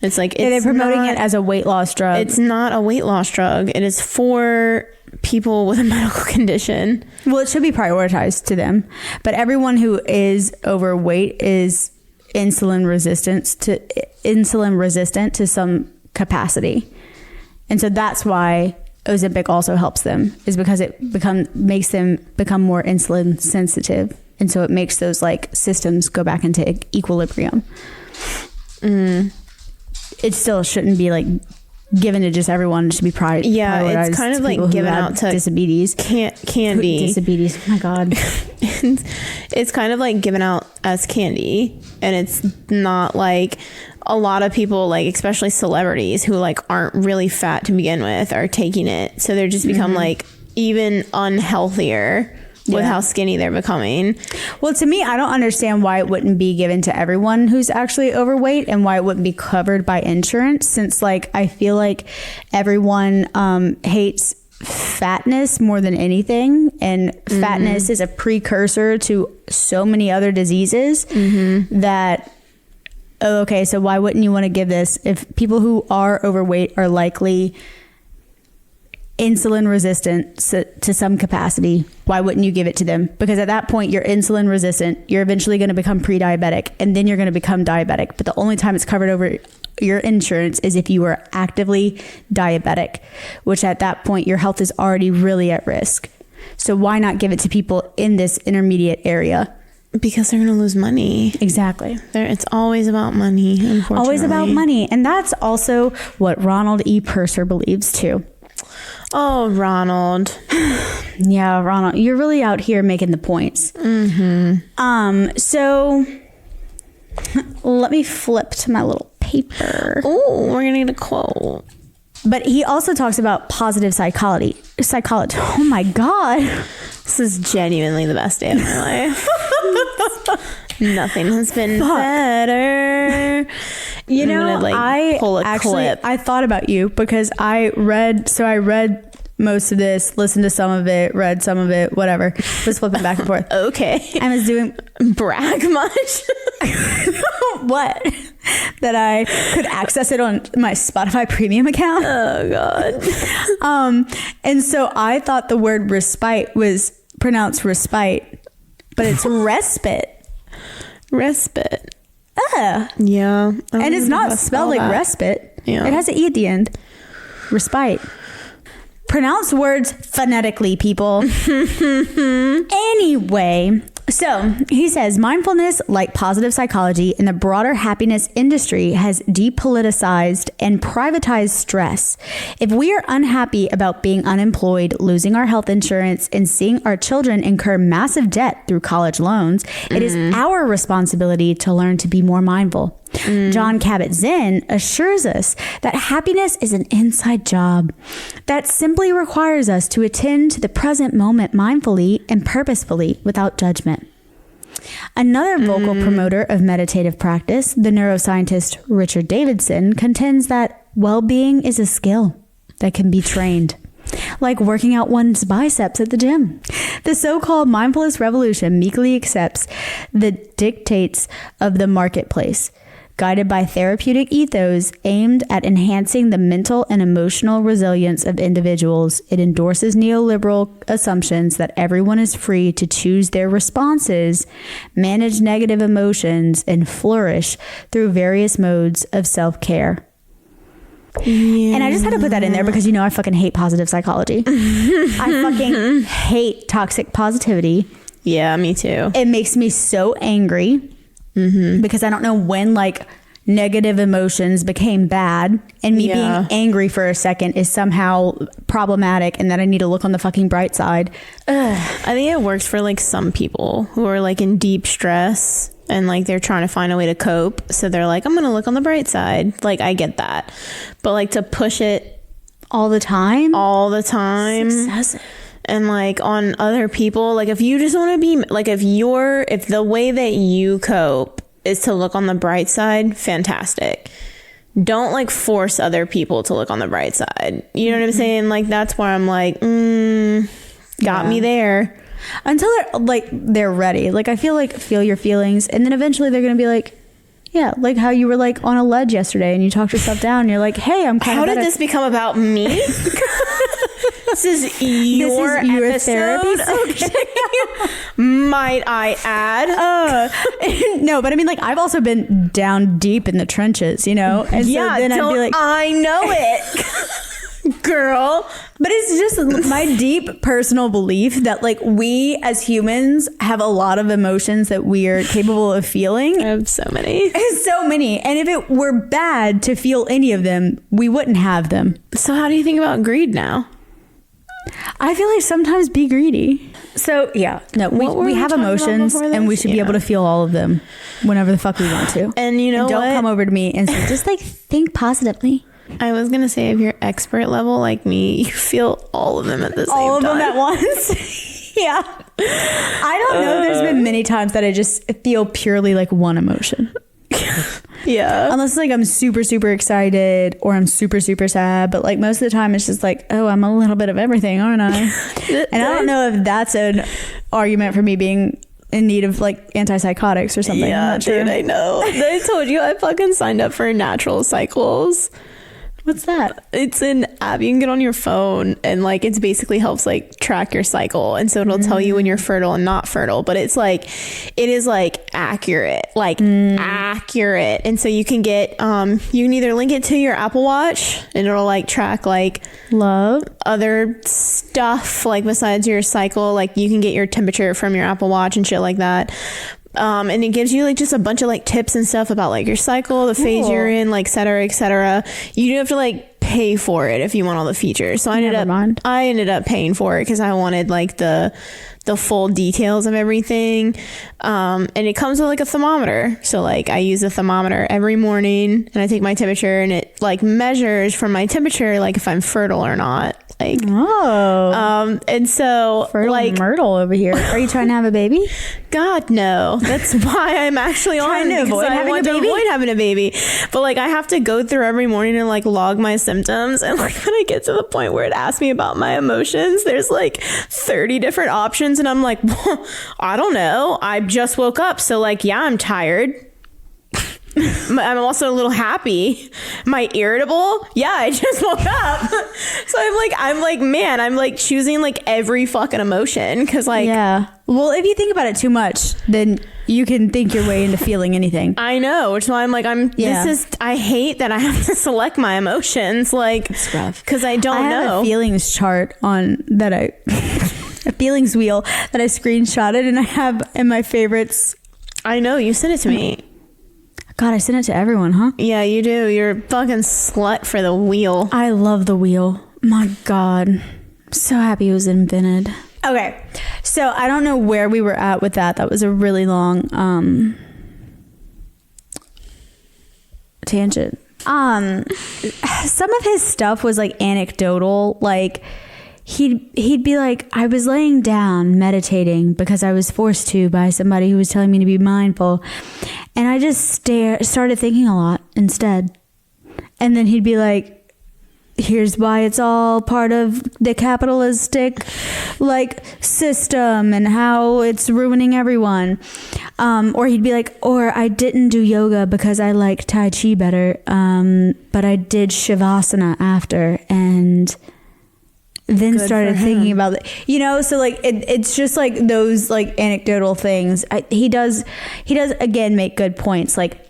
It's like, they're promoting it as a weight loss drug. It's not a weight loss drug. It is for people with a medical condition. Well, it should be prioritized to them, but everyone who is overweight is insulin resistant to some capacity. And so that's why Ozempic also helps them, is because it makes them become more insulin sensitive. And so it makes those like systems go back into equilibrium. It still shouldn't be like given to just everyone. It should be prioritized. Yeah, it's kind of like given out to diabetes. Candy. Diabetes. Oh my God. It's kind of like given out as candy. And it's not like a lot of people, like especially celebrities who like aren't really fat to begin with, are taking it. So they're just become like even unhealthier with how skinny they're becoming. Well, to me, I don't understand why it wouldn't be given to everyone who's actually overweight and why it wouldn't be covered by insurance, since like I feel like everyone hates fatness more than anything, and fatness is a precursor to so many other diseases that okay, so why wouldn't you want to give this if people who are overweight are likely insulin resistant to some capacity? Why wouldn't you give it to them? Because at that point you're insulin resistant, you're eventually going to become pre-diabetic, and then you're going to become diabetic. But the only time it's covered over your insurance is if you are actively diabetic, which at that point your health is already really at risk. So why not give it to people in this intermediate area? Because they're going to lose money. Exactly. It's always about money, unfortunately. Always about money. And that's also what Ronald E. Purser believes too. Oh, Ronald. Yeah, Ronald, you're really out here making the points. So let me flip to my little paper. Oh, we're going to get a quote. But he also talks about positive psychology. Oh my God. This is genuinely the best day of my life. Nothing has been better. You know, I thought about you because I read most of this, listened to some of it, read some of it, whatever. Was flipping back and forth. Okay. I was doing brag much. what? That I could access it on my Spotify premium account. Oh God. And so I thought the word respite was pronounced respite, but it's respite. Respite. And Yeah. it's not spelled like respite. Yeah. It has an E at the end. Respite. Pronounce words phonetically, people. Anyway, so he says mindfulness, like positive psychology in the broader happiness industry, has depoliticized and privatized stress. If we are unhappy about being unemployed, losing our health insurance, and seeing our children incur massive debt through college loans, it is our responsibility to learn to be more mindful. John Kabat-Zinn assures us that happiness is an inside job that simply requires us to attend to the present moment mindfully and purposefully without judgment. Another vocal promoter of meditative practice, the neuroscientist Richard Davidson, contends that well-being is a skill that can be trained, like working out one's biceps at the gym. The so-called mindfulness revolution meekly accepts the dictates of the marketplace. Guided by therapeutic ethos aimed at enhancing the mental and emotional resilience of individuals, it endorses neoliberal assumptions that everyone is free to choose their responses, manage negative emotions, and flourish through various modes of self-care. Yeah. And I just had to put that in there because, I fucking hate positive psychology. I fucking hate toxic positivity. Yeah, me too. It makes me so angry. Because I don't know when negative emotions became bad, and me being angry for a second is somehow problematic, and that I need to look on the fucking bright side. I think it works for some people who are in deep stress and they're trying to find a way to cope. So they're I'm going to look on the bright side. I get that. But to push it all the time, it's excessive. And on other people, if you just want to be if the way that you cope is to look on the bright side, fantastic. Don't force other people to look on the bright side. You know what I'm saying? That's where I'm got me there. Until they're ready. I feel your feelings, and then eventually they're going to be yeah, how you were on a ledge yesterday and you talked yourself down and you're hey, I'm kind of How did this become about me? This is your therapy session. Might I add? No, but I mean, I've also been down deep in the trenches, And yeah, so then I'd be I know it, girl. But it's just my deep personal belief that we as humans have a lot of emotions that we are capable of feeling. I have so many. So many. And if it were bad to feel any of them, we wouldn't have them. So how do you think about greed now? I feel sometimes be greedy. So yeah, no, we have emotions and we should be able to feel all of them whenever the fuck we want to. And don't come over to me and say, just think positively. I was going to say, if you're expert level like me, you feel all of them at the same time. All of them at once? Yeah. I don't know. There's been many times that I just feel purely one emotion. Yeah. Unless I'm super, super excited or I'm super, super sad. But most of the time it's just oh, I'm a little bit of everything, aren't I? And I don't know if that's an argument for me being in need of antipsychotics or something. Yeah, I'm not sure. Dude, I know. I told you I fucking signed up for Natural Cycles. What's that? It's an app you can get on your phone, and it's basically helps track your cycle, and so it'll tell you when you're fertile and not fertile. But it's it is accurate, accurate. And so you can get you can either link it to your Apple Watch, and it'll track love other stuff besides your cycle. You can get your temperature from your Apple Watch and shit like that. And it gives you just a bunch of tips and stuff about your cycle, the phase you're in, et cetera, et cetera. You do have to pay for it if you want all the features. So I ended up paying for it because I wanted the the full details of everything. And it comes with like a thermometer. So like I use a thermometer every morning and I take my temperature and it like measures from my temperature like if I'm fertile or not. Like and so fertile like Myrtle over here. Are you trying to have a baby? God no. That's why I'm actually on to avoid I having want a to baby? avoid having a baby. But like I have to go through every morning and like log my symptoms, and like when I get to the point where it asks me about my emotions, there's like 30 different options and I'm like, well, I don't know. I just woke up, so like yeah, I'm tired. I'm also a little happy. Am I irritable? Yeah, I just woke up. So I'm like, man, I'm like choosing like every fucking emotion because like, yeah. Well, if you think about it too much, then you can think your way into feeling anything. I know, which is why I'm like, I hate that I have to select my emotions, like, it's rough because I don't have know. a feelings chart on that a feelings wheel that I screenshotted and I have in my favorites. I know, you sent it to me. God, I sent it to everyone, huh? Yeah, you do. You're a fucking slut for the wheel. I love the wheel. My God. I'm so happy it was invented. Okay. So I don't know where we were at with that. That was a really long tangent. Some of his stuff was like anecdotal. Like he'd be like, I was laying down meditating because I was forced to by somebody who was telling me to be mindful. And I just started thinking a lot instead. And then he'd be like, here's why it's all part of the capitalistic like system and how it's ruining everyone. Or he'd be like, or I didn't do yoga because I like Tai Chi better. But I did Shavasana after and then Good started for thinking him. about it, you know. So like it's just like those like anecdotal things. He does again make good points. Like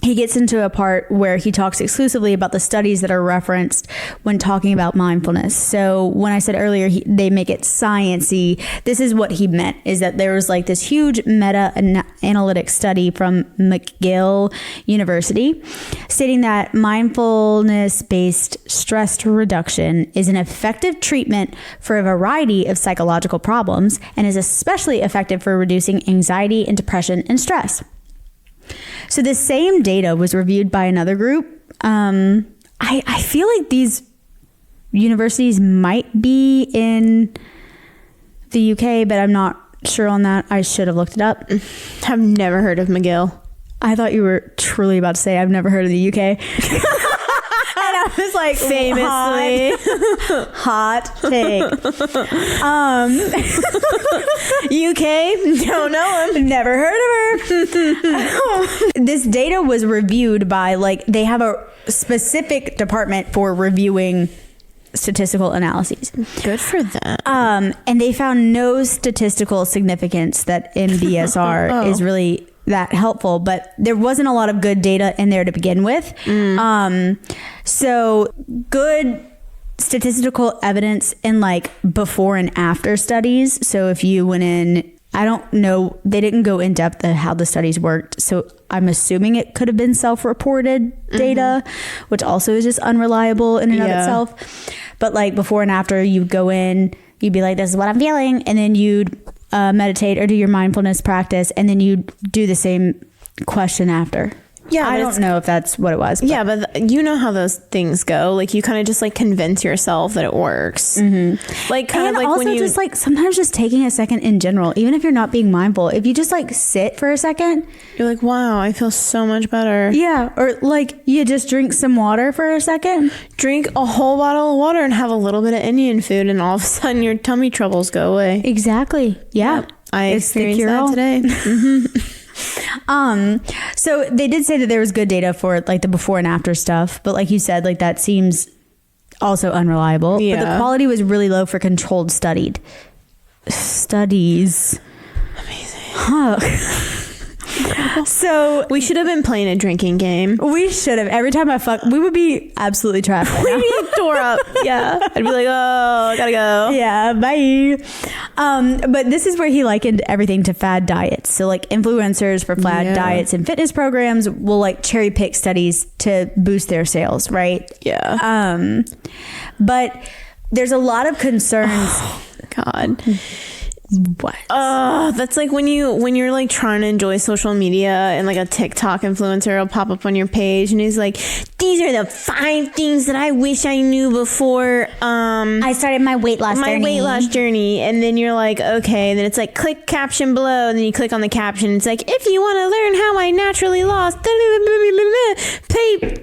he gets into a part where he talks exclusively about the studies that are referenced when talking about mindfulness. So when I said earlier they make it science-y, this is what he meant, is that there was like this huge meta-analytic study from McGill University stating that mindfulness-based stress reduction is an effective treatment for a variety of psychological problems and is especially effective for reducing anxiety and depression and stress. So the same data was reviewed by another group. I feel like these universities might be in the UK, but I'm not sure on that. I should have looked it up. I've never heard of McGill. I thought you were truly about to say I've never heard of the UK. And I was like, Famously. hot take. UK, don't know him. Never heard of her. This data was reviewed by like, they have a specific department for reviewing statistical analyses. Good for them. And they found no statistical significance that MBSR is really that helpful, but there wasn't a lot of good data in there to begin with. So good statistical evidence in like before and after studies. So if you went in, I don't know, they didn't go in depth of how the studies worked. So I'm assuming it could have been self-reported data, which also is just unreliable in and of itself. But like before and after, you'd go in, you'd be like, this is what I'm feeling. And then you'd meditate or do your mindfulness practice. And then you'd do the same question after. Yeah, I don't know if that's what it was. But. Yeah, but you know how those things go. Like you kind of just like convince yourself that it works. Like kind of like also when you just like sometimes just taking a second in general, even if you're not being mindful, if you just like sit for a second, you're like, wow, I feel so much better. Yeah, or like you just drink some water for a second. Drink a whole bottle of water and have a little bit of Indian food, and all of a sudden your tummy troubles go away. Exactly. Yeah, I experienced that today. So they did say that there was good data for like the before and after stuff, but like you said, like that seems also unreliable. Yeah. But the quality was really low for controlled studies. Amazing. Huh. So we should have been playing a drinking game. We should have. Every time I fuck, we would be absolutely trapped. We'd be tore up. Yeah. I'd be like, oh, I gotta go. Yeah, bye. But this is where he likened everything to fad diets. So like influencers for fad diets and fitness programs will like cherry pick studies to boost their sales, right? Yeah. But there's a lot of concerns. Oh, God. What? That's like when you're like trying to enjoy social media and like a TikTok influencer will pop up on your page and he's like, these are the 5 things that I wish I knew before I started my weight loss journey. And then you're like, okay, and then it's like click caption below, and then you click on the caption, it's like, if you want to learn how I naturally lost, pay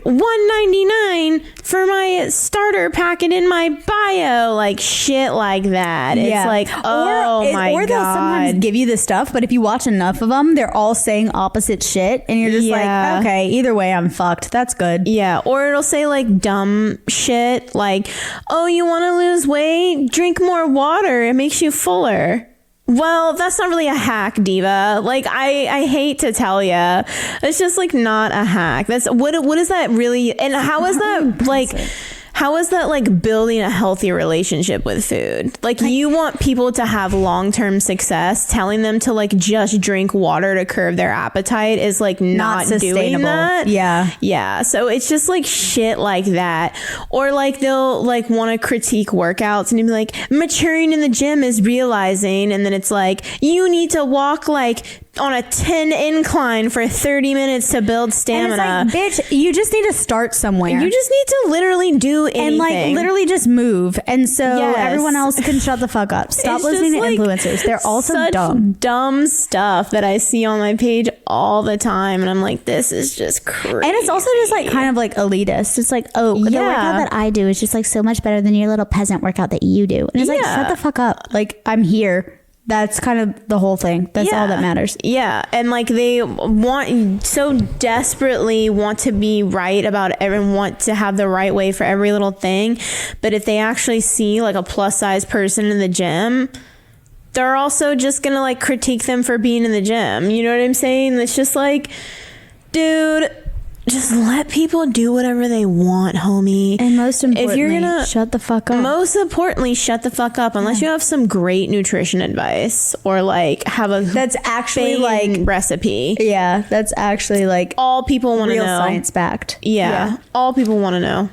$1.99 for my starter packet in my bio, like shit like that. It's like, or they'll sometimes give you the stuff, but if you watch enough of them, they're all saying opposite shit, and you're just like, okay, either way, I'm fucked. That's good. Yeah, or it'll say like dumb shit, like, oh, you want to lose weight? Drink more water. It makes you fuller. Well, that's not really a hack, diva. Like, I hate to tell you, it's just like not a hack. That's what is that really? And how is that like? How is that like building a healthy relationship with food? Like you want people to have long-term success, telling them to like just drink water to curb their appetite is like not doing that. Yeah. So it's just like shit like that. Or like they'll like want to critique workouts and be like, maturing in the gym is realizing, and then it's like, you need to walk like on a 10 incline for 30 minutes to build stamina. And it's like, bitch, you just need to start somewhere. You just need to literally do anything. And like literally just move. And so everyone else can shut the fuck up. Stop listening to like influencers. They're also dumb stuff that I see on my page all the time. And I'm like, this is just crazy. And it's also just like kind of like elitist. It's like, the workout that I do is just like so much better than your little peasant workout that you do. And it's like, shut the fuck up. Like, I'm here. That's kind of the whole thing. That's all that matters. Yeah. And like they so desperately want to be right about everyone, want to have the right way for every little thing. But if they actually see like a plus size person in the gym, they're also just going to like critique them for being in the gym. You know what I'm saying? It's just like, dude, just let people do whatever they want, homie. And most importantly, if you're gonna shut the fuck up. Most importantly, shut the fuck up. Unless you have some great nutrition advice or like have a that's actually like recipe. Yeah, that's actually like all people want to know. Real science backed. Yeah, all people want to know.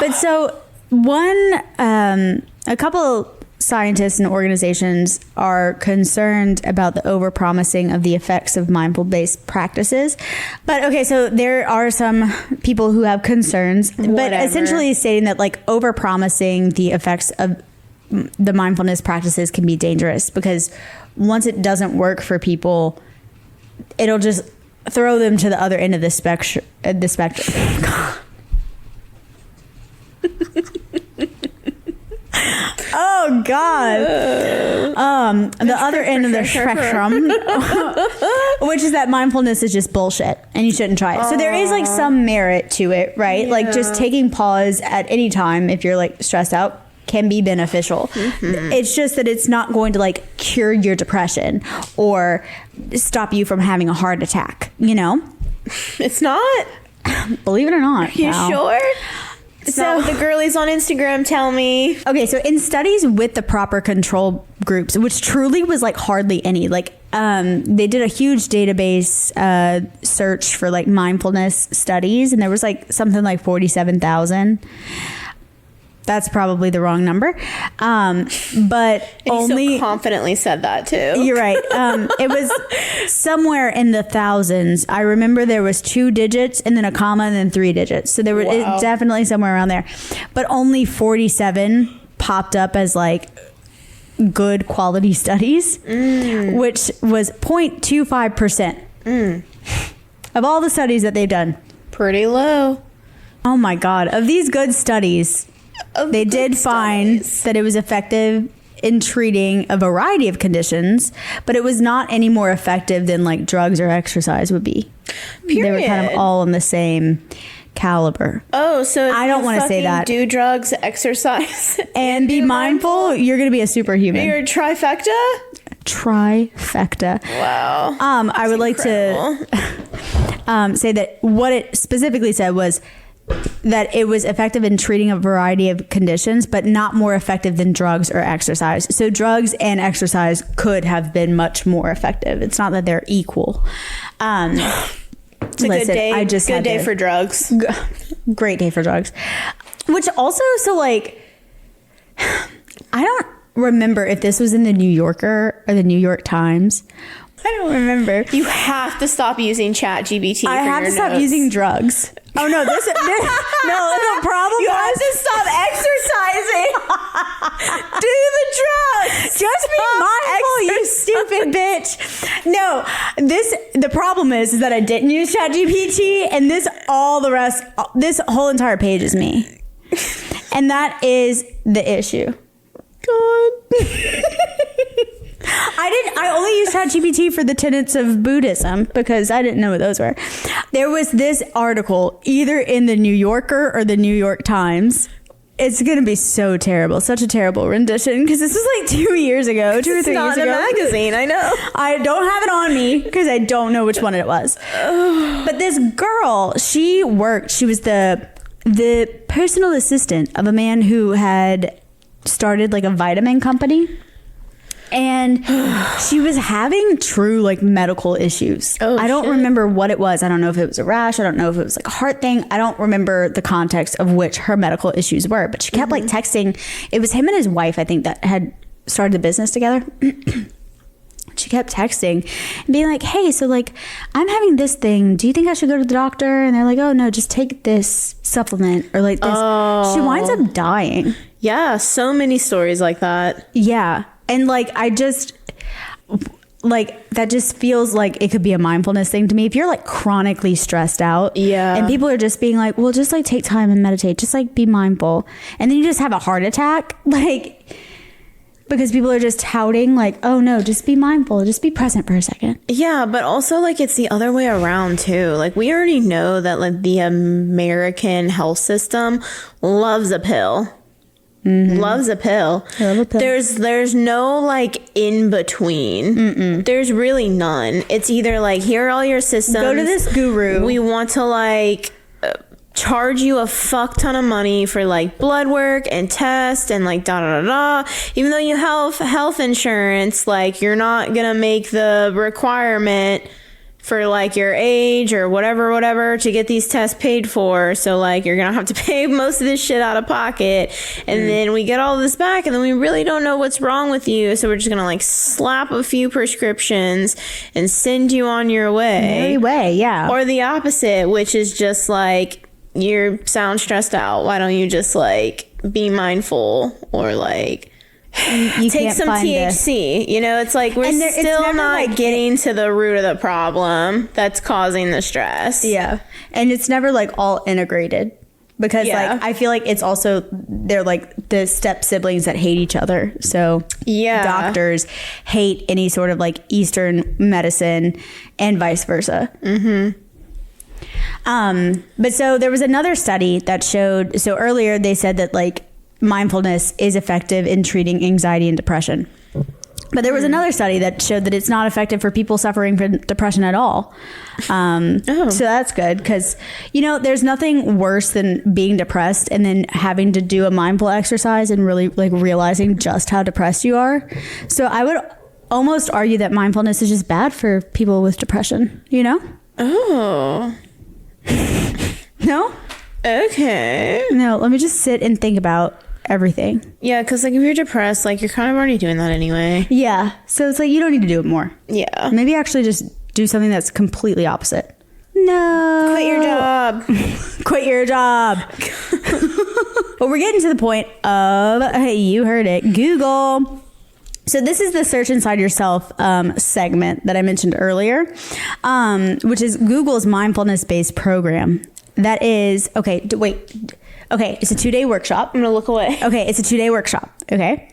But so a couple scientists and organizations are concerned about the overpromising of the effects of mindful-based practices. But okay, so there are some people who have concerns, but essentially stating that like overpromising the effects of the mindfulness practices can be dangerous because once it doesn't work for people, it'll just throw them to the other end of the spectrum. Oh God. The other end of the spectrum, which is that mindfulness is just bullshit and you shouldn't try it. So there is like some merit to it, right? Like just taking pause at any time if you're like stressed out can be beneficial. It's just that it's not going to like cure your depression or stop you from having a heart attack, you know? It's not? Believe it or not. Are you sure? It's not what the girlies on Instagram tell me. Okay, so in studies with the proper control groups, which truly was like hardly any, like they did a huge database search for like mindfulness studies, and there was like something like 47,000. That's probably the wrong number. But only so confidently said that too. You're right. It was somewhere in the thousands. I remember there was 2 digits and then a comma and then 3 digits. So there were definitely somewhere around there. But only 47 popped up as like good quality studies, which was 0.25% of all the studies that they've done. Pretty low. Oh my God. Of these good studies, they did find that it was effective in treating a variety of conditions, but it was not any more effective than like drugs or exercise would be. Period. They were kind of all in the same caliber. Oh, so if I don't want to say that. Do drugs, exercise, and be mindful, you're going to be a superhuman. You're a trifecta? Trifecta. Wow. I would like to say that what it specifically said was that it was effective in treating a variety of conditions, but not more effective than drugs or exercise. So drugs and exercise could have been much more effective. It's not that they're equal. It's a good day. I just good day for drugs. Great day for drugs. Which also, so like, I don't remember if this was in the New Yorker or the New York Times. I don't remember. You have to stop using ChatGPT. I have to stop using drugs. Oh no, this no, the problem You was have to stop exercising. Do the drugs. just be mindful, you stupid bitch. No, the problem is that I didn't use ChatGPT, and this whole entire page is me. And that is the issue. God. I only used ChatGPT for the tenets of Buddhism because I didn't know what those were. There was this article either in the New Yorker or the New York Times. It's going to be so terrible. Such a terrible rendition because this was like 2 years ago, 2 or 3 years ago. It's not a magazine, I know. I don't have it on me because I don't know which one it was. But this girl, she was the personal assistant of a man who had started like a vitamin company. And she was having true like medical issues. I don't remember what it was. I don't know if it was a rash. I don't know if it was like a heart thing. I don't remember the context of which her medical issues were. But she kept like texting. It was him and his wife, I think, that had started the business together. She kept texting and being like, hey, so like I'm having this thing. Do you think I should go to the doctor? And they're like, oh no, just take this supplement or like this. She winds up dying. Yeah, so many stories like that. Yeah. And like, I just like that just feels like it could be a mindfulness thing to me. If you're like chronically stressed out, and people are just being like, well, just like take time and meditate, just like be mindful, and then you just have a heart attack, like because people are just touting like, oh no, just be mindful, just be present for a second. Yeah, but also like it's the other way around too. Like we already know that like the American health system loves a pill. Loves a pill. There's no like in between. There's really none. It's either like, here are all your systems, go to this guru, we want to like charge you a fuck ton of money for like blood work and test and like da da da da. Even though you have health insurance, like you're not gonna make the requirement for like your age or whatever to get these tests paid for. So like you're gonna have to pay most of this shit out of pocket, and then we get all this back, and then we really don't know what's wrong with you, so we're just gonna like slap a few prescriptions and send you on your way. Yeah. Or the opposite, which is just like, you sound stressed out, why don't you just like be mindful, or like you take some THC. You know, it's like we're still not like getting to the root of the problem that's causing the stress. Yeah. And it's never like all integrated because like I feel like it's also they're like the step siblings that hate each other. So doctors hate any sort of like Eastern medicine and vice versa. But so there was another study that showed, so earlier they said that like mindfulness is effective in treating anxiety and depression. But there was another study that showed that it's not effective for people suffering from depression at all. So that's good because, you know, there's nothing worse than being depressed and then having to do a mindful exercise and really like realizing just how depressed you are. So I would almost argue that mindfulness is just bad for people with depression, you know? Oh. No? Okay. No, let me just sit and think about everything. Yeah, because like if you're depressed, like you're kind of already doing that anyway. Yeah, so it's like you don't need to do it more. Yeah, maybe actually just do something that's completely opposite. No, quit your job. Quit your job. But we're getting to the point of, hey, you heard it, Google. So this is the search inside yourself segment that I mentioned earlier, which is Google's mindfulness-based program. That is okay. Okay, it's a 2-day workshop. I'm gonna look away. Okay, it's a 2-day workshop. Okay,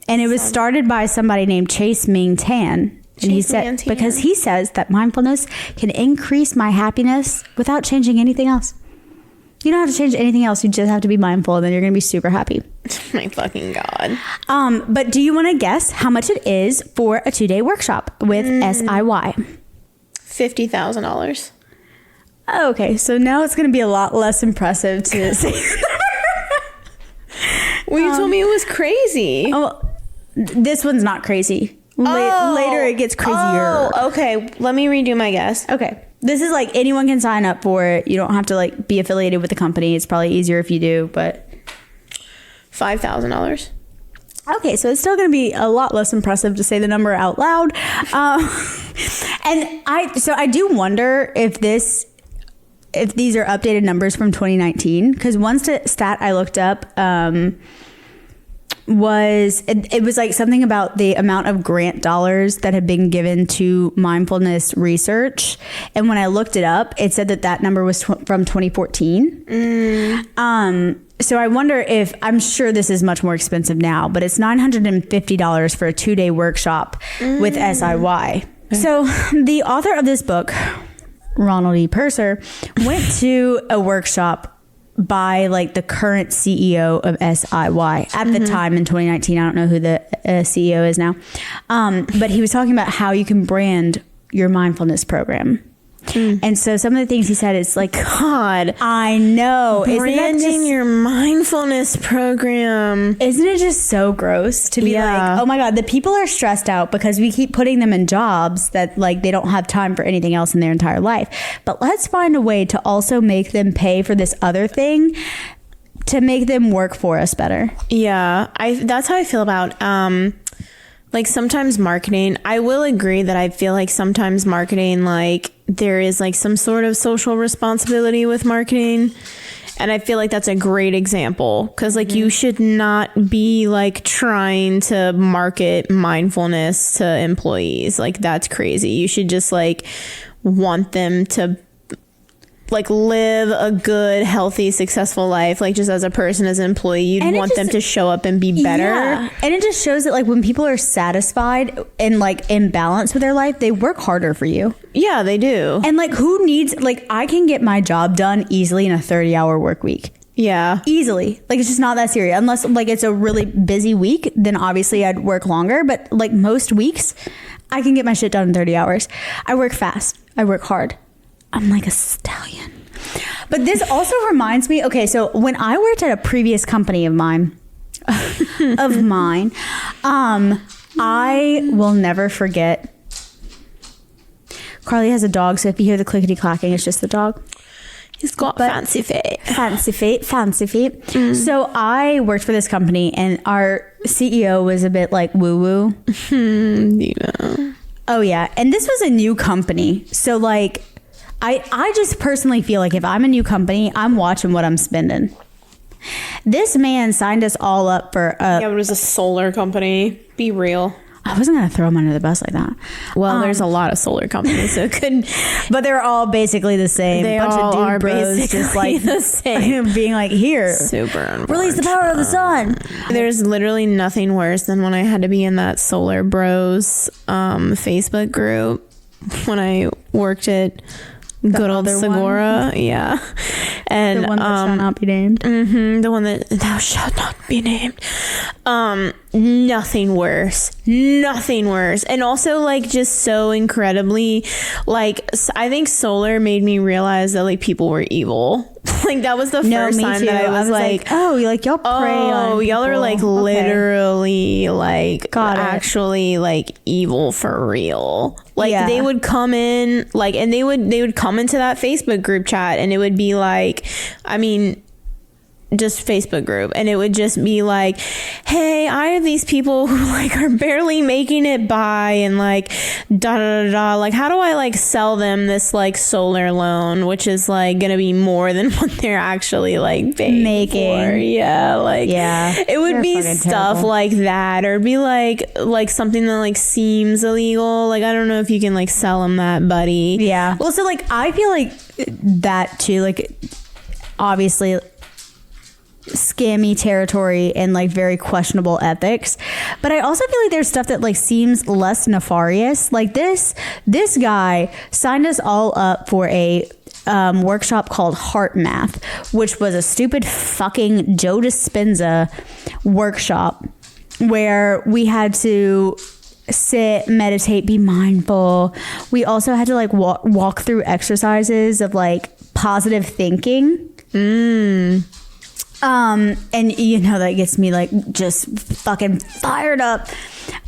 and it was started by somebody named Chase Ming Tan, and he said because he says that mindfulness can increase my happiness without changing anything else. You don't have to change anything else. You just have to be mindful, and then you're gonna be super happy. My fucking God. But do you want to guess how much it is for a 2-day workshop with SIY? $50,000. Okay, so now it's going to be a lot less impressive to say. Well, you told me it was crazy. Oh, this one's not crazy. Later it gets crazier. Oh, okay. Let me redo my guess. Okay. This is like anyone can sign up for it. You don't have to like be affiliated with the company. It's probably easier if you do, but $5,000. Okay, so it's still going to be a lot less impressive to say the number out loud. And I do wonder if these are updated numbers from 2019, because one stat I looked up was like something about the amount of grant dollars that had been given to mindfulness research, and when I looked it up, it said that number was from 2014. So I wonder if, I'm sure this is much more expensive now, but it's $950 for a 2-day workshop with SIY. So the author of this book, Ronald E. Purser, went to a workshop by like the current CEO of SIY at the time in 2019. I don't know who the CEO is now. But he was talking about how you can brand your mindfulness program. And so some of the things he said, it's like, God, I know. Branding your mindfulness program. Isn't it just so gross to be like, oh my God, the people are stressed out because we keep putting them in jobs that like they don't have time for anything else in their entire life. But let's find a way to also make them pay for this other thing to make them work for us better. Yeah, that's how I feel about like sometimes marketing. I will agree that I feel like sometimes marketing, like there is like some sort of social responsibility with marketing. And I feel like that's a great example, because like you should not be like trying to market mindfulness to employees. Like that's crazy. You should just like want them to like live a good, healthy, successful life. Like just as a person, as an employee, you'd want them to show up and be better. Yeah. And it just shows that like when people are satisfied and like in balance with their life, they work harder for you. Yeah, they do. And like who needs, like I can get my job done easily in a 30-hour work week. Yeah. Easily. Like it's just not that serious. Unless like it's a really busy week, then obviously I'd work longer. But like most weeks, I can get my shit done in 30 hours. I work fast. I work hard. I'm like a stallion. But this also reminds me, okay, so when I worked at a previous company of mine, I will never forget. Carly has a dog, so if you hear the clickety clacking, it's just the dog. He's got fancy feet. Fancy feet. So I worked for this company, and our CEO was a bit like woo-woo. Yeah. Oh, yeah. And this was a new company. So, like, I just personally feel like if I'm a new company, I'm watching what I'm spending. This man signed us all up for yeah, it was a solar company. Be real. I wasn't going to throw him under the bus like that. Well, there's a lot of solar companies, so it couldn't. But they're all basically the same. They bunch all of dude are bros basically just like the same. being like, here, super release the power of the sun. There's literally nothing worse than when I had to be in that Solar Bros Facebook group when I worked at good old Segura. Yeah. And the one that shall not be named. The one that thou shalt not be named. Nothing worse. And also like just so incredibly, like I think Solar made me realize that like people were evil. Like that was the first time that I was like, oh, like y'all prey on y'all are like literally like actually like evil for real. Like they would come in like, and they would come into that Facebook group chat, and it would be like, I mean, just Facebook group, and it would just be like, hey, I have these people who like are barely making it by, and like da da da da, like how do I like sell them this like solar loan, which is like gonna be more than what they're actually like making for. Yeah, like it would be stuff terrible. Like that, or it'd be like something that like seems illegal. Like I don't know if you can like sell them that, buddy. Yeah. Well, so like I feel like that too, like obviously scammy territory and like very questionable ethics, but I also feel like there's stuff that like seems less nefarious. Like this guy signed us all up for a workshop called Heart Math, which was a stupid fucking Joe Dispenza workshop where we had to sit, meditate, be mindful. We also had to like walk through exercises of like positive thinking. And you know, that gets me like just fucking fired up.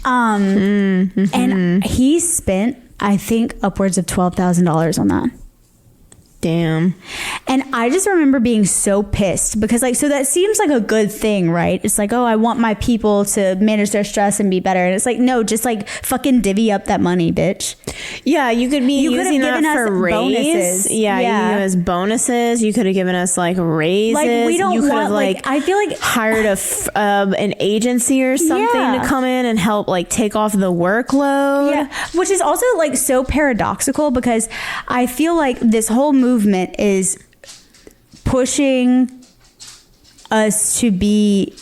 And he spent, I think, upwards of $12,000 on that. Damn. And I just remember being so pissed because like, so that seems like a good thing, right? It's like, oh, I want my people to manage their stress and be better. And it's like, no, just like fucking divvy up that money, bitch. Yeah, you could be using that for bonuses. Yeah, you could give us bonuses. You could have given us like raises. Like we don't want like I feel like hired an agency or something to come in and help like take off the workload. Yeah, which is also like so paradoxical because I feel like this whole movement is pushing us to be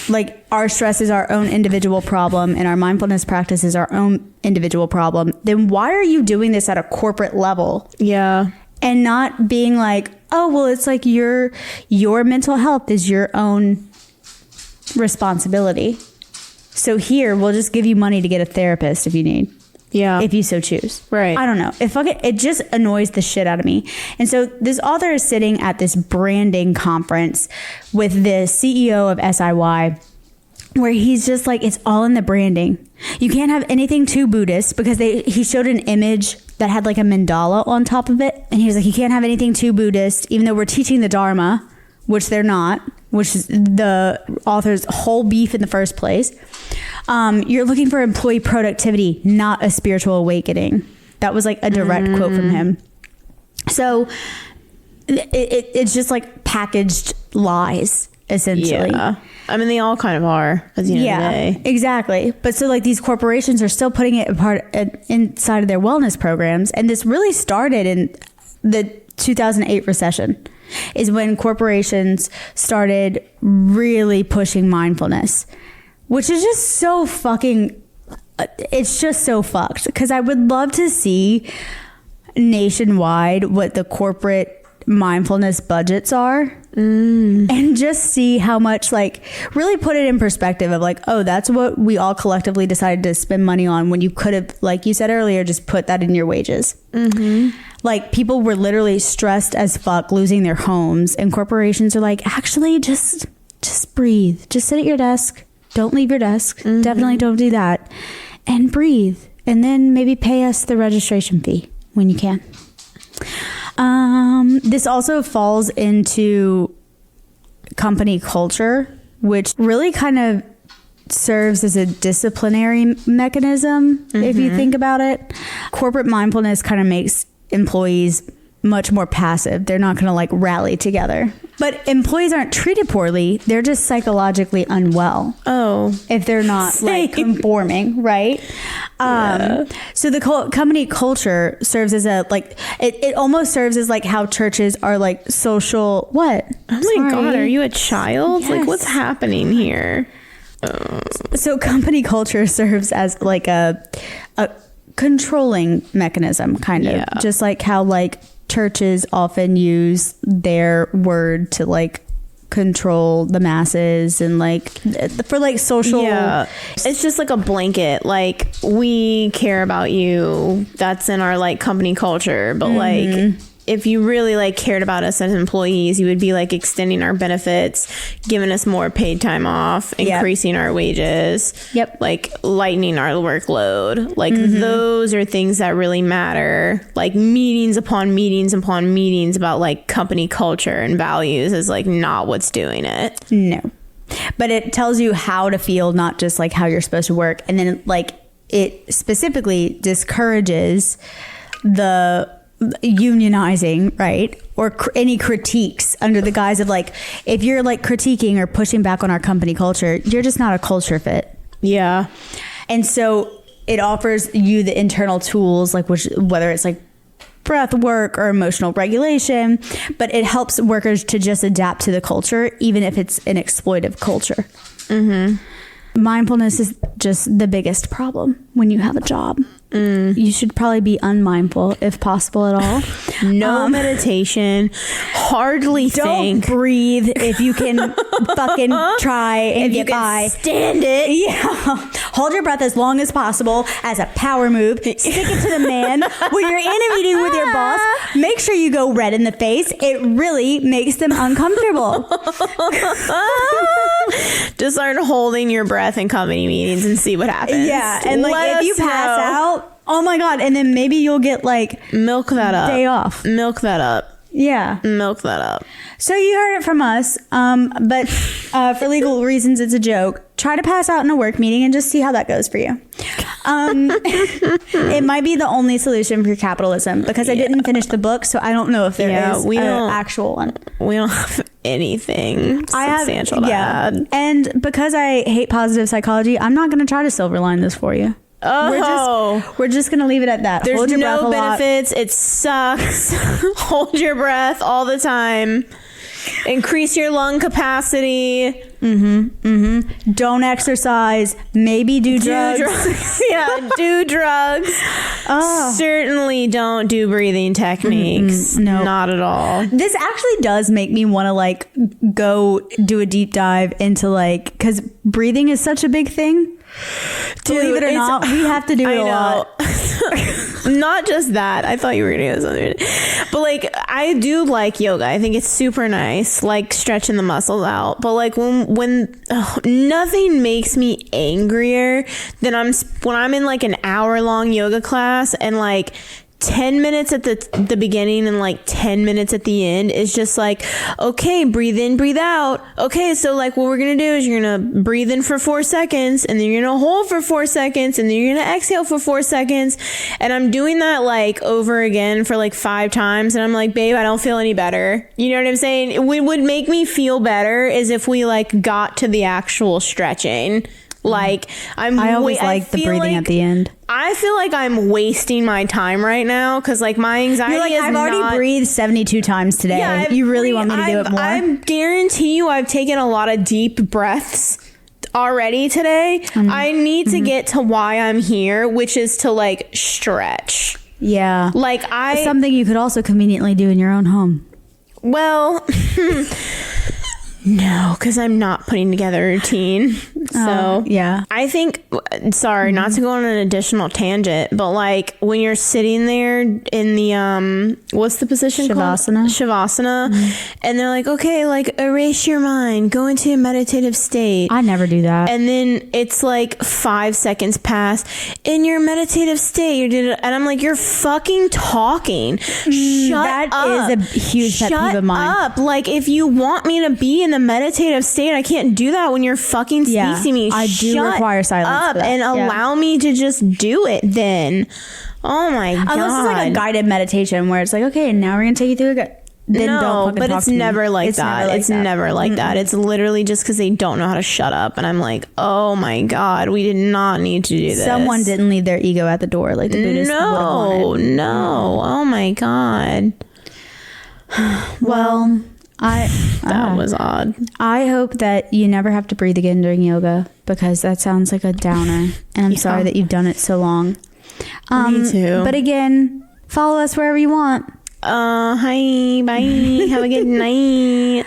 like our stress is our own individual problem and our mindfulness practice is our own individual problem. Then why are you doing this at a corporate level? Yeah. And not being like, oh, well, it's like your mental health is your own responsibility. So here, we'll just give you money to get a therapist if you need. Yeah. If you so choose. Right. I don't know. It just annoys the shit out of me. And so this author is sitting at this branding conference with the CEO of SIY where he's just like, it's all in the branding. You can't have anything too Buddhist because he showed an image that had like a mandala on top of it. And he was like, you can't have anything too Buddhist, even though we're teaching the Dharma, which they're not, which is the author's whole beef in the first place. You're looking for employee productivity, not a spiritual awakening. That was like a direct quote from him. So it's just like packaged lies, essentially. Yeah. I mean, they all kind of are at the end of the day. Exactly. But so like these corporations are still putting it inside of their wellness programs. And this really started in the 2008 recession is when corporations started really pushing mindfulness, which is just so fucking, it's just so fucked. Because I would love to see nationwide what the corporate mindfulness budgets are and just see how much, like, really put it in perspective of like, oh, that's what we all collectively decided to spend money on when you could have, like you said earlier, just put that in your wages. Like people were literally stressed as fuck losing their homes, and corporations are like, actually just breathe, just sit at your desk, don't leave your desk, definitely don't do that, and breathe, and then maybe pay us the registration fee when you can. This also falls into company culture, which really kind of serves as a disciplinary mechanism. If you think about it, corporate mindfulness kind of makes employees much more passive. They're not going to like rally together. But employees aren't treated poorly. They're just psychologically unwell. Oh. If they're not like conforming, right? So the company culture serves as a like, it almost serves as like how churches are like social, what? Oh my God, are you a child? Yes. Like what's happening here? So company culture serves as like a controlling mechanism, kind of. Just like how like churches often use their word to like control the masses and like for like social. Yeah, it's just like a blanket, like we care about you, that's in our like company culture, but like if you really like cared about us as employees, you would be like extending our benefits, giving us more paid time off, increasing our wages, like lightening our workload. Like those are things that really matter. Like meetings upon meetings upon meetings about like company culture and values is like not what's doing it. No, but it tells you how to feel, not just like how you're supposed to work. And then like it specifically discourages the unionizing, right? Or any critiques under the guise of like, if you're like critiquing or pushing back on our company culture, you're just not a culture fit. Yeah. And so it offers you the internal tools, like whether it's like breath work or emotional regulation, but it helps workers to just adapt to the culture, even if it's an exploitive culture. Mindfulness is just the biggest problem when you have a job. You should probably be unmindful if possible at all. No meditation, hardly think. Don't breathe if you can fucking try and get by. Stand it. Yeah. Hold your breath as long as possible as a power move. Stick it to the man. When you're in a meeting with your boss, make sure you go red in the face. It really makes them uncomfortable. Just start holding your breath in company meetings and see what happens. Yeah. And like if you pass out, Oh my God. And then maybe you'll get like Milk that up. day off. Milk that up. Yeah. Milk that up. So you heard it from us, but for legal reasons, it's a joke. Try to pass out in a work meeting and just see how that goes for you. It might be the only solution for capitalism because I didn't finish the book, so I don't know if there is an actual one. We don't have anything substantial to add. And because I hate positive psychology, I'm not going to try to silver line this for you. Oh, we're just gonna leave it at that. There's no benefits. It sucks. Hold your breath all the time. Increase your lung capacity. Don't exercise. Maybe do drugs. Yeah, do drugs. Certainly don't do breathing techniques. No, not at all. This actually does make me want to like go do a deep dive into like, because breathing is such a big thing. Dude, believe it or not, we have to do it a lot. Not just that. I thought you were gonna get something, but like I do like yoga. I think it's super nice, like stretching the muscles out. But like when nothing makes me angrier than when I'm in like an hour-long yoga class and like 10 minutes at the beginning and like 10 minutes at the end is just like, okay, breathe in, breathe out. Okay, so like what we're gonna do is you're gonna breathe in for 4 seconds and then you're gonna hold for 4 seconds and then you're gonna exhale for 4 seconds. And I'm doing that like over again for like 5 times and I'm like, babe, I don't feel any better. You know what I'm saying? What would make me feel better is if we like got to the actual stretching. Like I always like the breathing at the end. I feel like I'm wasting my time right now because like my anxiety You're like, is I've already breathed 72 times today. Yeah, you really want me to do it more? I guarantee you I've taken a lot of deep breaths already today. I need to get to why I'm here, which is to like stretch. Yeah. Like something you could also conveniently do in your own home. Well, no, because I'm not putting together a routine. So yeah, I think, sorry, not to go on an additional tangent, but like when you're sitting there in the, what's the position Shavasana. called? Shavasana. And they're like, okay, like erase your mind, go into a meditative state. I never do that. And then it's like 5 seconds pass. In your meditative state, and I'm like, you're fucking talking. Shut up. That is a huge pet peeve of mine. Shut up. Like if you want me to be in the meditative state, I can't do that when you're fucking ceasing me. I do require silence up and allow me to just do it then. Oh my God. Unless it's like a guided meditation where it's like, okay, now we're gonna take you through a then no, don't fucking but talk it's to me. never like that. It's never like that. It's literally just because they don't know how to shut up. And I'm like, oh my God, we did not need to do this. Someone didn't leave their ego at the door like the Buddhists would have wanted. No. Oh my God. Well, that was odd. I hope that you never have to breathe again during yoga because that sounds like a downer. And I'm sorry that you've done it so long. Me too. But again, follow us wherever you want. Hi, bye. Have a good night.